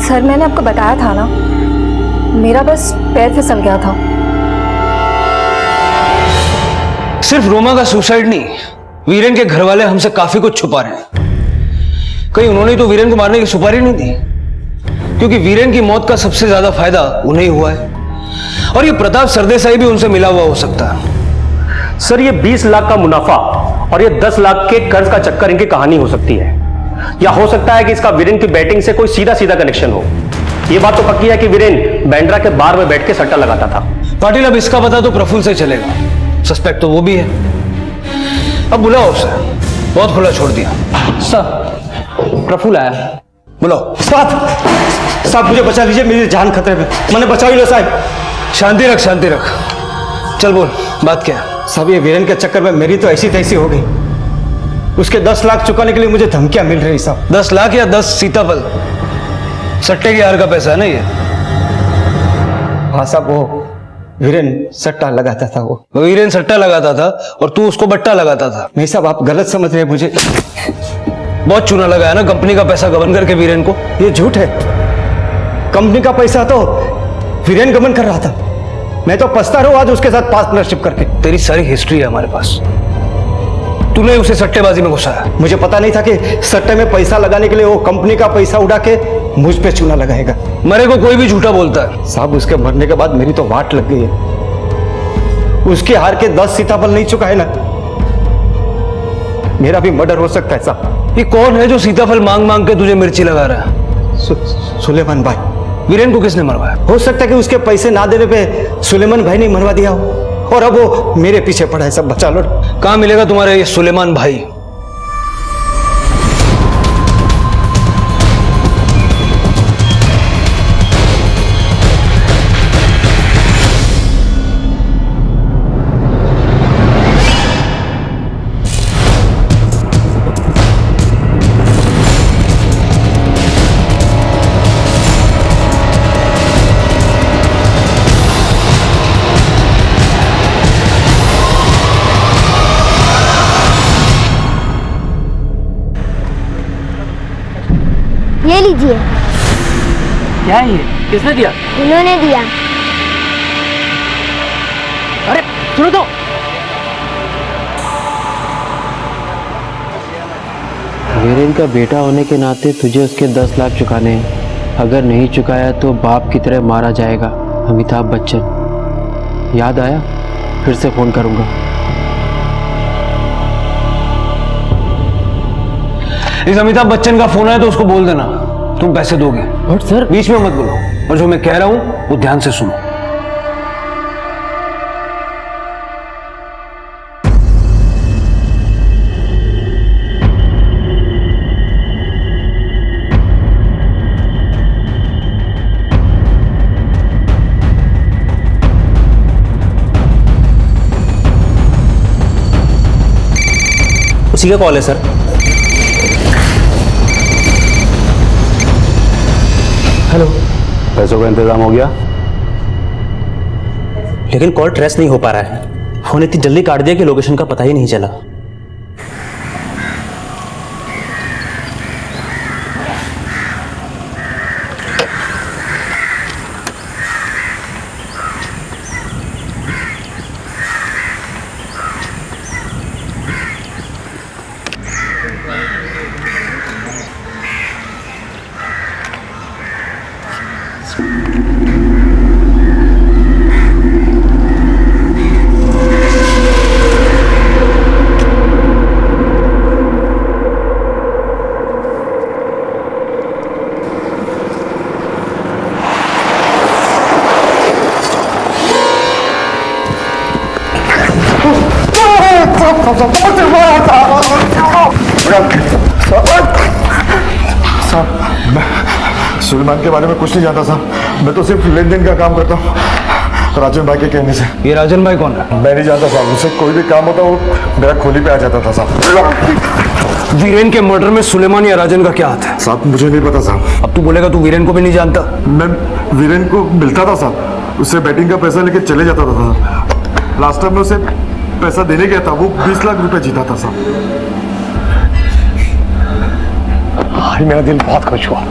S18: सर मैंने आपको बताया था ना, मेरा बस पैर फिसल गया था।
S3: सिर्फ रोमा का सुसाइड नहीं, वीरेन के घर वाले हमसे काफी कुछ छुपा रहे हैं। कहीं उन्होंने तो वीरेन को मारने की सुपारी नहीं दी? क्योंकि वीरेन की मौत का सबसे ज्यादा फायदा उन्हें ही हुआ है, और ये प्रताप सरदेसाई भी उनसे मिला हुआ हो सकता है।
S23: सर ये 20 लाख का मुनाफा और ये 10 लाख के कर्ज का चक्कर इनकी कहानी हो सकती है, या हो सकता है कि इसका वीरेन की बैटिंग से कोई सीधा सीधा कनेक्शन हो। ये बात तो पक्की है कि वीरेन बैंड्रा के बार में बैठ के सट्टा लगाता था।
S3: पाटिल, अब इसका पता तो प्रफुल्ल से चलेगा, सस्पेक्ट तो वो भी है। अब बुलाओ उसे, बहुत खुला छोड़ दिया।
S19: सर प्रफुल्ल आया।
S3: बुलाओ।
S9: साहब मुझे बचा लीजिए, मेरी जान खतरे में, मैंने बचा ही लो साहब।
S3: शांति रख, शांति रख। चल बोल, बात क्या है?
S9: साहब ये वीरेन के चक्कर में मेरी तो ऐसी तैसी हो गई। उसके 10 लाख चुकाने के लिए मुझे धमकियां मिल रही साहब।
S3: 10 लाख या 10 सीताफल? सट्टे के हार का पैसा है ना ये?
S9: हाँ साहब, वो वीरेन सट्टा लगाता था। वो
S3: वीरेन सट्टा लगाता था और तू उसको बट्टा लगाता था?
S9: नहीं साहब, आप गलत समझ रहे हैं मुझे।
S3: बहुत चूना लगाया ना कंपनी का पैसा गबन करके वीरेन को।
S9: ये झूठ है,
S2: कंपनी का पैसा तो वीरेन गमन कर रहा था। मैं तो पछता रहा हूं आज उसके साथ पार्टनरशिप करके।
S3: तेरी सारी हिस्ट्री है हमारे पास। तूने उसे सट्टेबाजी में घुसाया।
S2: मुझे पता नहीं था कि सट्टे में पैसा लगाने के लिए वो कंपनी का पैसा उड़ा के मुझ पे चूना लगाएगा।
S3: मरे को कोई भी झूठा बोलता है।
S2: साहब उसके मरने के बाद मेरी तो वाट लग गई है। उसके हार के 10 सीताफल नहीं चुका है ना, मेरा भी मर्डर हो सकता है साहब।
S3: ये कौन है जो सीताफल मांग मांग के तुझे मिर्ची लगा रहा है?
S2: सुलेमान भाई।
S3: वीरेन को किसने मरवाया?
S2: हो सकता है कि उसके पैसे ना देने पे सुलेमान भाई ने मरवा दिया हो और अब वो मेरे पीछे पड़ा है। सब बचा लो।
S3: कहां मिलेगा तुम्हारा ये सुलेमान भाई?
S10: ये लीजिए।
S19: क्या है ये? किसने दिया?
S10: इन्होंने दिया।
S19: अरे सुनो तो। वीरेन का बेटा होने के नाते तुझे उसके 10 लाख चुकाने हैं। अगर नहीं चुकाया तो बाप की तरह मारा जाएगा। अमिताभ बच्चन। याद आया? फिर से फोन करूंगा।
S3: इस अमिताभ बच्चन का फोन आया तो उसको बोल देना तुम पैसे दोगे।
S19: बट सर,
S3: बीच में मत बोलो और जो मैं कह रहा हूं वो ध्यान से सुनो।
S23: उसी का कॉल है सर।
S19: हेलो।
S23: पैसों का इंतजाम हो गया, लेकिन कॉल ट्रेस नहीं हो पा रहा है। फोन इतनी जल्दी काट दिया कि लोकेशन का पता ही नहीं चला।
S24: सुलेमान के बारे में कुछ नहीं जानता साहब। मैं तो सिर्फ लेन देन का काम करता हूँ राजन भाई के कहने से।
S3: ये राजन भाई कौन है?
S24: मैं नहीं जानता साहब। उससे कोई भी काम होता वो मेरा खोली पे आ जाता था साहब।
S3: वीरेन के मर्डर में सुलेमान या राजन का क्या हाथ है?
S24: साहब मुझे नहीं पता साहब।
S3: अब तू बोलेगा तू वीरेन को भी नहीं जानता?
S24: मैं वीरेन को मिलता था साहब, उससे बैटिंग का पैसा लेके चले जाता था। लास्ट टाइम में उसे पैसा देने गया था, वो 20 लाख रुपए जीता था साहब।
S1: आज मेरा दिल बहुत खुश हुआ।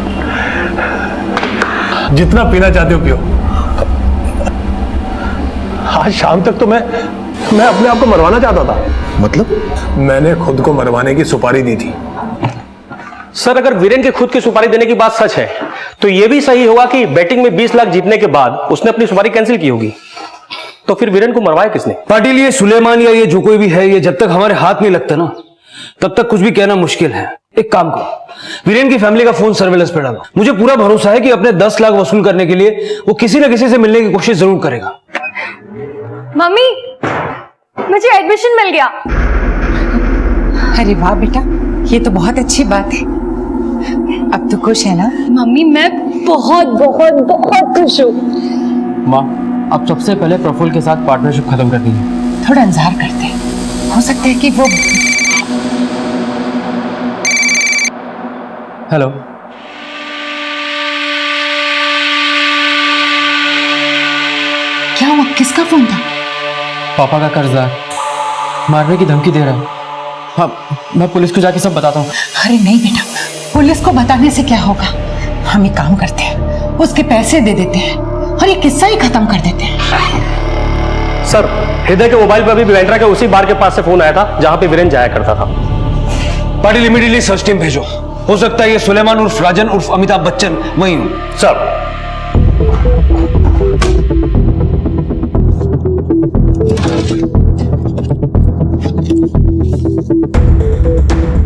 S1: जितना पीना चाहते हो पियो। आज शाम तक तो मैं अपने आप को मरवाना चाहता था।
S24: मतलब?
S1: मैंने खुद को मरवाने की सुपारी दी थी।
S23: सर, अगर वीरेन के खुद की सुपारी देने की बात सच है तो यह भी सही होगा कि बैटिंग में 20 लाख जीतने के बाद उसने अपनी सुपारी कैंसिल की होगी। तो फिर वीरेन को मरवाया किसने?
S3: पाटिल, ये सुलेमान या ये जो कोई भी है, ये जब तक हमारे हाथ नहीं लगता ना तब तक कुछ भी कहना मुश्किल है। एक काम करो, वीरेन की फैमिली का फोन सर्वेलेंस पे डालो। मुझे पूरा भरोसा है कि अपने 10 लाख वसूल करने के लिए वो किसी न किसी से मिलने की कोशिश जरूर करेगा।
S18: मम्मी, मुझे एडमिशन मिल गया।
S11: अरे वाह बेटा, ये तो बहुत अच्छी बात है। अब तो खुश है ना?
S13: मम्मी मैं बहुत बहुत बहुत खुश हूँ।
S19: माँ, अब सबसे पहले प्रफुल्ल के साथ पार्टनरशिप खत्म कर दी है।
S11: थोड़ा इंतजार करते हैं, हो सकता है कि वो।
S19: हेलो।
S11: क्या हुआ? किसका फोन था?
S19: पापा का कर्जदार मारने की धमकी दे रहा है। हाँ, मैं पुलिस को जाके सब बताता हूँ।
S11: अरे नहीं बेटा, पुलिस को बताने से क्या होगा। हम एक काम करते हैं, उसके पैसे दे देते हैं और ये किस्सा ही खत्म कर देते हैं।
S23: सर, हृदय के मोबाइल पर अभी वेंड्रा के उसी बार के पास से फोन आया था जहां पे वीरेन जाया करता था।
S3: पाटिल इमीडिएटली सर्च टीम भेजो। हो सकता है ये सुलेमान उर्फ राजन उर्फ अमिताभ बच्चन वही हो।
S23: सर।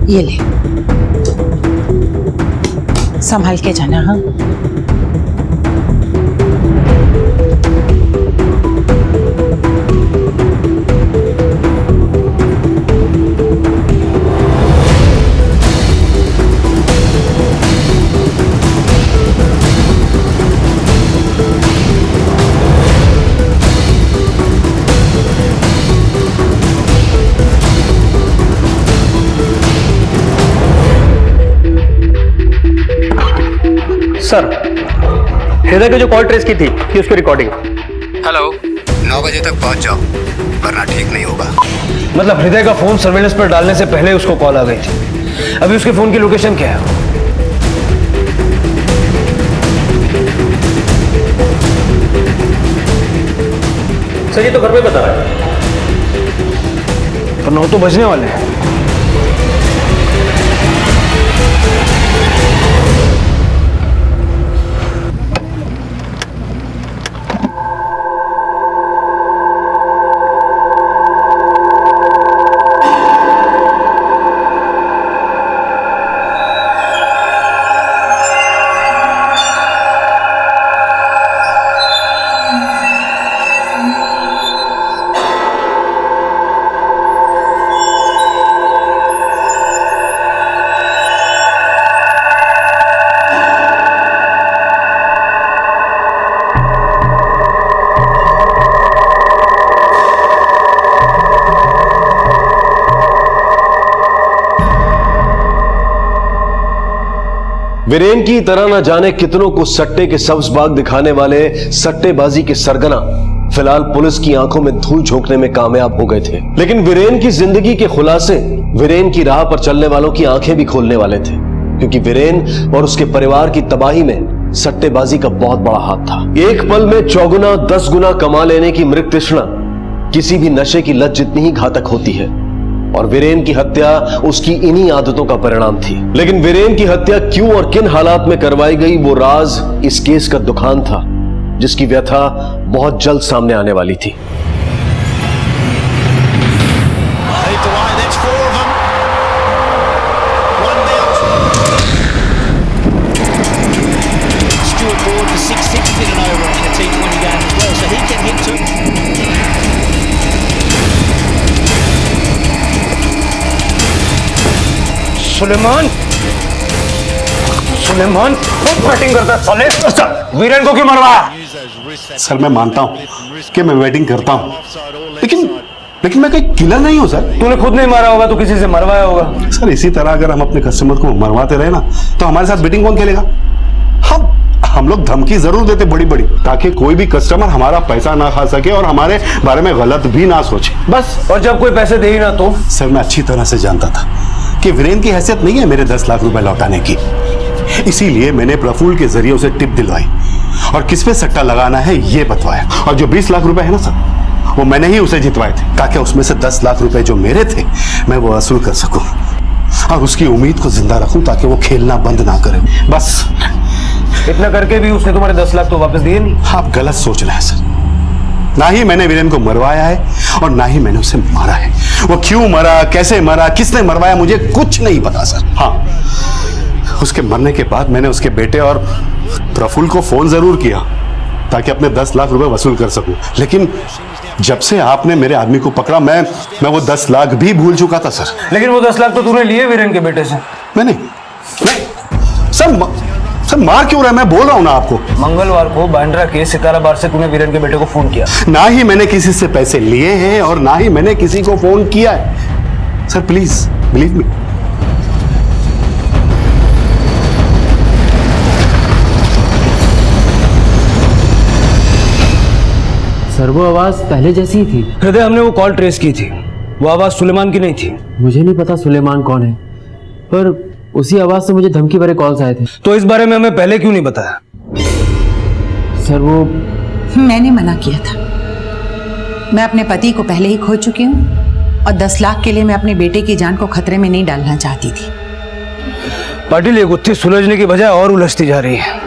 S11: ये ले, संभाल के जाना। हाँ,
S23: सर, हृदय की जो कॉल ट्रेस की थी कि उसकी रिकॉर्डिंग।
S10: हेलो, 9 बजे तक पहुंच जाओ वरना ठीक नहीं होगा।
S3: मतलब हृदय का फोन सर्वेलेंस पर डालने से पहले उसको कॉल आ गई थी। अभी उसके फोन की लोकेशन क्या है?
S23: सर, ये तो घर पे बता रहा है।
S3: पर 9 तो बजने वाले हैं।
S6: वीरेन की तरह न जाने कितनों को सट्टे के सब्ज बाग दिखाने वाले सट्टेबाजी के सरगना फिलहाल पुलिस की आंखों में धूल झोंकने में कामयाब हो गए थे। लेकिन वीरेन की जिंदगी के खुलासे वीरेन की राह पर चलने वालों की आंखें भी खोलने वाले थे, क्योंकि वीरेन और उसके परिवार की तबाही में सट्टेबाजी का बहुत बड़ा हाथ था। एक पल में 4 गुना 10 गुना कमा लेने की मृग तृष्णा किसी भी नशे की लत जितनी ही घातक होती है, और वीरेन की हत्या उसकी इन्हीं आदतों का परिणाम थी। लेकिन वीरेन की हत्या क्यों और किन हालात में करवाई गई, वो राज इस केस का दुखान था, जिसकी व्यथा बहुत जल्द सामने आने वाली थी।
S3: सुलेमान खूब बैटिंग करता है साले। वीरेन को क्यों मरवाया?
S15: सर, मैं मानता हूं कि मैं वेटिंग करता हूं, लेकिन मैं कोई किलर नहीं हूं सर।
S3: तूने खुद नहीं मारा होगा तो किसी से मरवाया होगा।
S15: सर, इसी तरह अगर हम अपने कस्टमर को मरवाते रहे ना तो हमारे साथ बेटिंग कौन खेलेगा? हम लोग धमकी जरूर देते बड़ी बड़ी, ताकि कोई भी कस्टमर हमारा पैसा ना खा सके और हमारे बारे में गलत भी ना सोचे, बस।
S3: और जब कोई पैसे दे ही ना तो?
S15: सर, मैं अच्छी तरह से जानता था कि वीरेन की हैसियत नहीं है मेरे 10 लाख रुपए लौटाने की, इसीलिए मैंने प्रफुल्ल के जरिए उसे टिप दिलवाई और किस पे सट्टा लगाना है ये बतवाया। और जो 20 लाख रुपए है ना सर, वो मैंने ही उसे जितवाए थे, ताकि उसमें से 10 लाख रुपए जो मेरे थे मैं वो वसूल कर सकूं और उसकी उम्मीद को जिंदा रखूं, ताकि वो खेलना बंद ना करे, बस।
S3: इतना करके भी उसने तुम्हारे 10 लाख तो वापस दिए नहीं?
S15: आप गलत सोच रहे हैं सर। ना ही मैंने वीरेन को मरवाया है और ना ही मैंने उसे मारा है। वो क्यों मरा, कैसे मरा, किसने मरवाया, मुझे कुछ नहीं पता सर। हाँ, उसके मरने के बाद मैंने उसके बेटे और प्रफुल्ल को फोन जरूर किया ताकि अपने 10 लाख रुपए वसूल कर सकूं, लेकिन जब से आपने मेरे आदमी को पकड़ा मैं वो 10 लाख भी भूल चुका था सर।
S3: लेकिन वो 10 लाख तो तूने लिए वीरेन के बेटे से।
S15: मैंने सर मार क्यों रहा है? मैं बोल रहा हूं ना आपको।
S3: मंगलवार को बांद्रा के सितारा बार से तूने वीरेन के बेटे को फोन किया।
S15: ना ही मैंने किसी से पैसे लिए हैं और ना ही मैंने किसी को फोन किया है sir, please believe me.
S19: Sir, वो आवाज पहले जैसी ही थी।
S3: हृदय, हमने वो कॉल ट्रेस की थी, वो आवाज सुलेमान की नहीं थी।
S19: मुझे नहीं पता सुलेमान कौन है, पर उसी आवाज से मुझे धमकी भरे कॉल्स आए थे।
S3: तो इस बारे में हमें पहले क्यों नहीं बताया?
S19: सर वो
S11: मैंने मना किया था। मैं अपने पति को पहले ही खो चुकी हूँ और 10 लाख के लिए मैं अपने बेटे की जान को खतरे में नहीं डालना चाहती थी।
S3: पाटिल ये गुत्थी सुलझने की बजाय और उलझती जा रही है।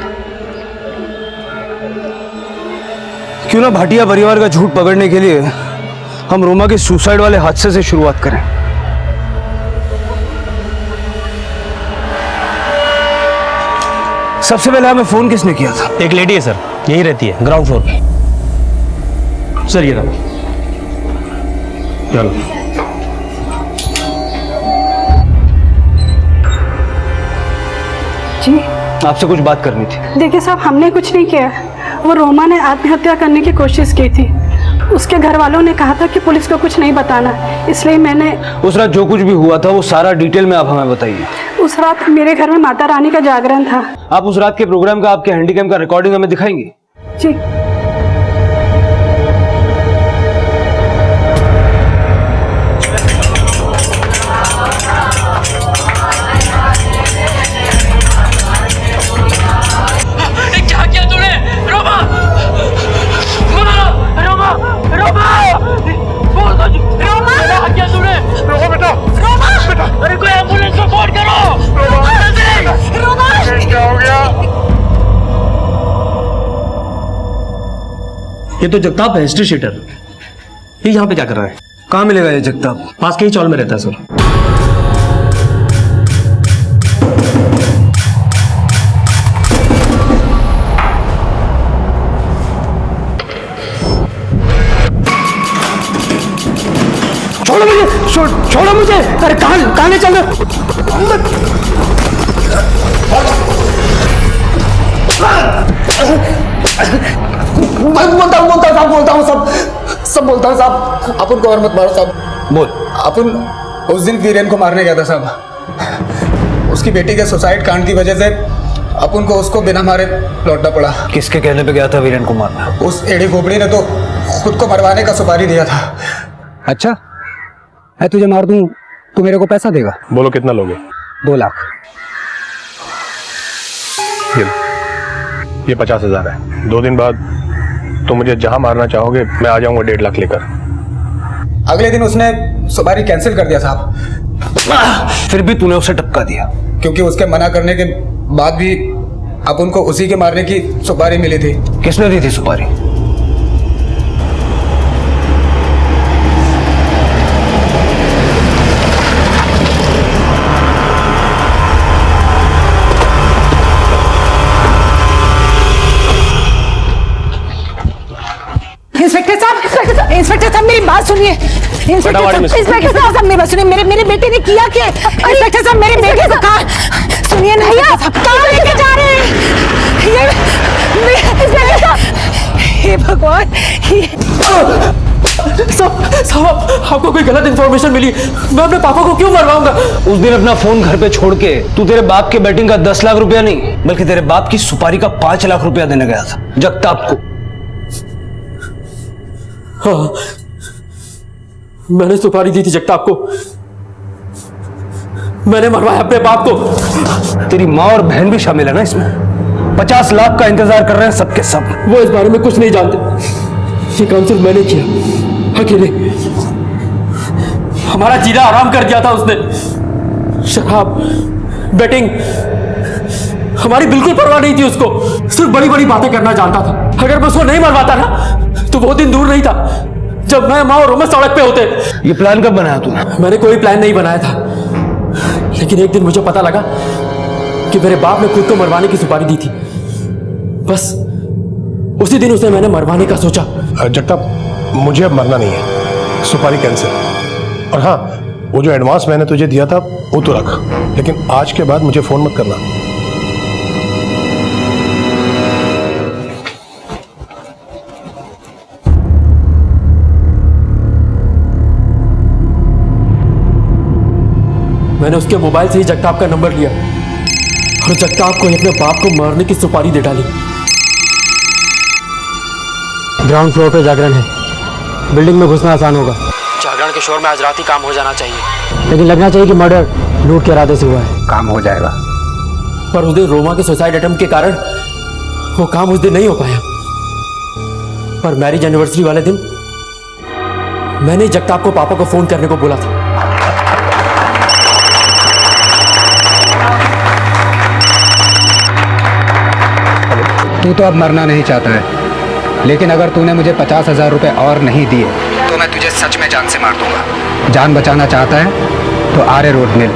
S3: क्यों ना भाटिया परिवार का झूठ पकड़ने के लिए हम रोमा के सुसाइड वाले हादसे से शुरुआत करें। सबसे पहले हमें फोन किसने किया था?
S23: एक लेडी है सर, यही रहती है ग्राउंड फ्लोर पे। सर ये रहा। चलो
S4: जी
S3: आपसे कुछ बात करनी थी।
S4: देखिए साहब, हमने कुछ नहीं किया। वो रोमा ने आत्महत्या करने की कोशिश की थी। उसके घर वालों ने कहा था कि पुलिस को कुछ नहीं बताना, इसलिए मैंने
S3: उस रात जो कुछ भी हुआ था वो सारा डिटेल में आप हमें बताइए।
S4: उस रात मेरे घर में माता रानी का जागरण था।
S3: आप उस रात के प्रोग्राम का आपके हैंडीकैम का रिकॉर्डिंग हमें दिखाएंगे?
S4: जी
S23: ये तो जगताप है, हिस्ट्री शीटर। ये यहाँ पे क्या कर रहा है?
S3: कहाँ मिलेगा ये जगताप?
S23: पास के ही चौल में रहता है सर।
S3: छोड़ो मुझे, छोड़ो मुझे। अरे कहाँ ले चल रहे?
S2: बोलता हूँ सब बोलता हूँ साहब। आप उनको और मत मारो साहब।
S3: बोल।
S2: अपन उस दिन वीरेन को मारने गया था साहब। उसकी बेटी के सुसाइड कांड की वजह से अपन को उसको बिना मारे लौटना पड़ा।
S3: किसके कहने पे गया था वीरेन को मारना?
S2: उस एड़ी गोबड़ी ने तो खुद को मरवाने का सुपारी दिया था।
S3: अच्छा, मैं तुझे मार दूं तो मेरे को पैसा देगा?
S1: बोलो कितना लोगे?
S3: 2 लाख।
S1: ये 50,000 है। 2 दिन बाद तो मुझे जहां मारना चाहोगे मैं आ जाऊंगा 1.5 लाख लेकर।
S2: अगले दिन उसने सुपारी कैंसिल कर दिया साहब।
S3: फिर भी तूने उसे टपका दिया?
S2: क्योंकि उसके मना करने के बाद भी अपन को उसी के मारने की सुपारी मिली थी।
S3: किसने दी थी सुपारी?
S11: इंस्पेक्टर साहब मेरी बात सुनिए। इंस्पेक्टर साहब मेरी बात सुनिए। मेरे बेटे ने किया क्या? इंस्पेक्टर साहब मेरे बेटे को कहा सुनिए ना। कहाँ लेके जा रहे हैं? इंस्पेक्टर साहब, हे भगवान।
S19: साहब आपको कोई गलत इंफॉर्मेशन मिली। मैं अपने पापा को क्यों मरवाऊंगा?
S3: उस दिन अपना फोन घर पे छोड़ के तू तेरे बाप के बैटिंग का 10 लाख रुपया नहीं बल्कि तेरे बाप की सुपारी का 5 लाख रुपया देने गया था जगताप को।
S19: हाँ, मैंने सुपारी दी थी जगताप को। मैंने मरवाया अपने बाप को।
S3: तेरी माँ और बहन भी शामिल है ना इसमें? 50 लाख का इंतजार कर रहे हैं सबके सब।
S19: वो इस बारे में कुछ नहीं जानते। ये काम सिर्फ मैंने किया, अकेले। हमारा जीना आराम कर दिया था उसने। शराब, बेटिंग, हमारी बिल्कुल परवाह नहीं थी उसको। सिर्फ बड़ी बड़ी बातें करना जानता था। अगर मैं उसको नहीं मरवाता ना तो वो दिन दूर नहीं था जब मैं माँ और रोमा सड़क पे होते।
S3: ये प्लान कब बनाया तूने?
S19: मैंने कोई प्लान नहीं बनाया था, लेकिन एक दिन मुझे पता लगा कि मेरे बाप ने खुद को मरवाने की सुपारी दी थी। बस उसी दिन उसने मैंने मरवाने का सोचा।
S1: जगताप, मुझे अब मरना नहीं है। सुपारी कैंसिल। और हाँ, वो जो एडवांस मैंने तुझे दिया था वो तो रख, लेकिन आज के बाद मुझे फोन मत करना।
S19: मैंने उसके मोबाइल से ही जगताप का नंबर लिया और जगताप को अपने बाप को मारने की सुपारी दे डाली। ग्राउंड फ्लोर पे जागरण है। बिल्डिंग में घुसना आसान होगा। जागरण के शोर में आज रात ही काम हो जाना चाहिए, लेकिन लगना चाहिए कि मर्डर लूट के इरादे से हुआ है।
S3: काम हो जाएगा।
S19: पर उस दिन रोमा के सुसाइड अटेम्प्ट के कारण वो काम उस दिन नहीं हो पाया। पर मैरिज एनिवर्सरी वाले दिन मैंने जगताप को पापा को फोन करने को बोला था।
S2: तू तो अब मरना नहीं चाहता है, लेकिन अगर तूने मुझे 50,000 रुपए और नहीं दिए तो मैं तुझे सच में जान से मार दूंगा। जान बचाना चाहता है तो आरे रोड मिल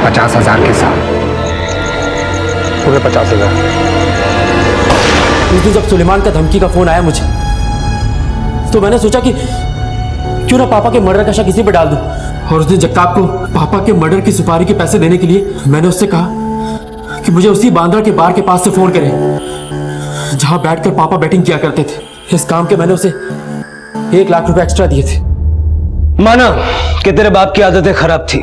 S2: 50,000 के साथ।
S19: तुम्हें 50,000। उस दिन जब सुलेमान का धमकी का फोन आया मुझे, तो मैंने सोचा कि क्यों ना पापा के मर्डर का शक इसी पर डाल दूं। और उस दिन जगताप को पापा के मर्डर की सुपारी के पैसे देने के लिए मैंने उससे कहा कि मुझे उसी बांद्रा के बार के पास से फोन करे जहां बैठकर पापा बैटिंग किया करते थे। इस काम के मैंने उसे 1 लाख रुपए एक्स्ट्रा दिए थे।
S3: माना कि तेरे बाप की आदतें खराब थी,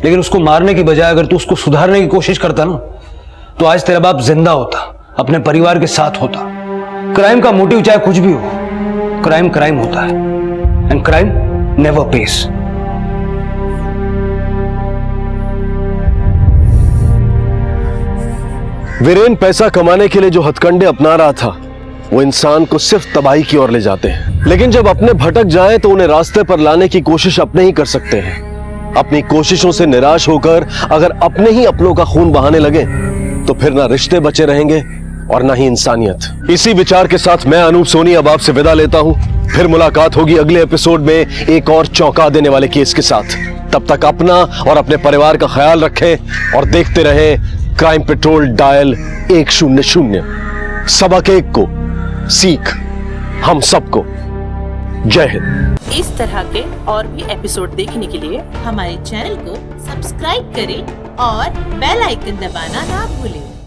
S3: लेकिन उसको मारने की बजाय अगर तू उसको सुधारने की कोशिश करता ना, तो आज तेरा बाप जिंदा होता, अपने परिवार के साथ होता। क्राइम का मोटिव चाहे कुछ भी हो, क्राइम क्राइम होता है, and crime never pays.
S6: Viren पैसा कमाने के लिए जो हथकंडे अपना रहा था, वो इंसान को सिर्फ तबाही की ओर ले जाते हैं। लेकिन जब अपने भटक जाएं तो उन्हें रास्ते पर लाने की कोशिश अपने ही कर सकते हैं। अपनी कोशिशों से निराश होकर अगर अपने ही अपनों का खून बहाने लगे तो फिर ना रिश्ते बचे रहेंगे और ना ही इंसानियत। इसी विचार के साथ मैं अनूप सोनी अब आपसे विदा लेता हूं। फिर मुलाकात होगी अगले एपिसोड में एक और चौंका देने वाले केस के साथ। तब तक अपना और अपने परिवार का ख्याल रखें और देखते रहें क्राइम पेट्रोल डायल 100। सबक एक को सीख हम सबको। जय हिंद।
S5: इस तरह के और भी एपिसोड देखने के लिए हमारे चैनल को सब्सक्राइब करें और बेल आइकन दबाना ना भूलें।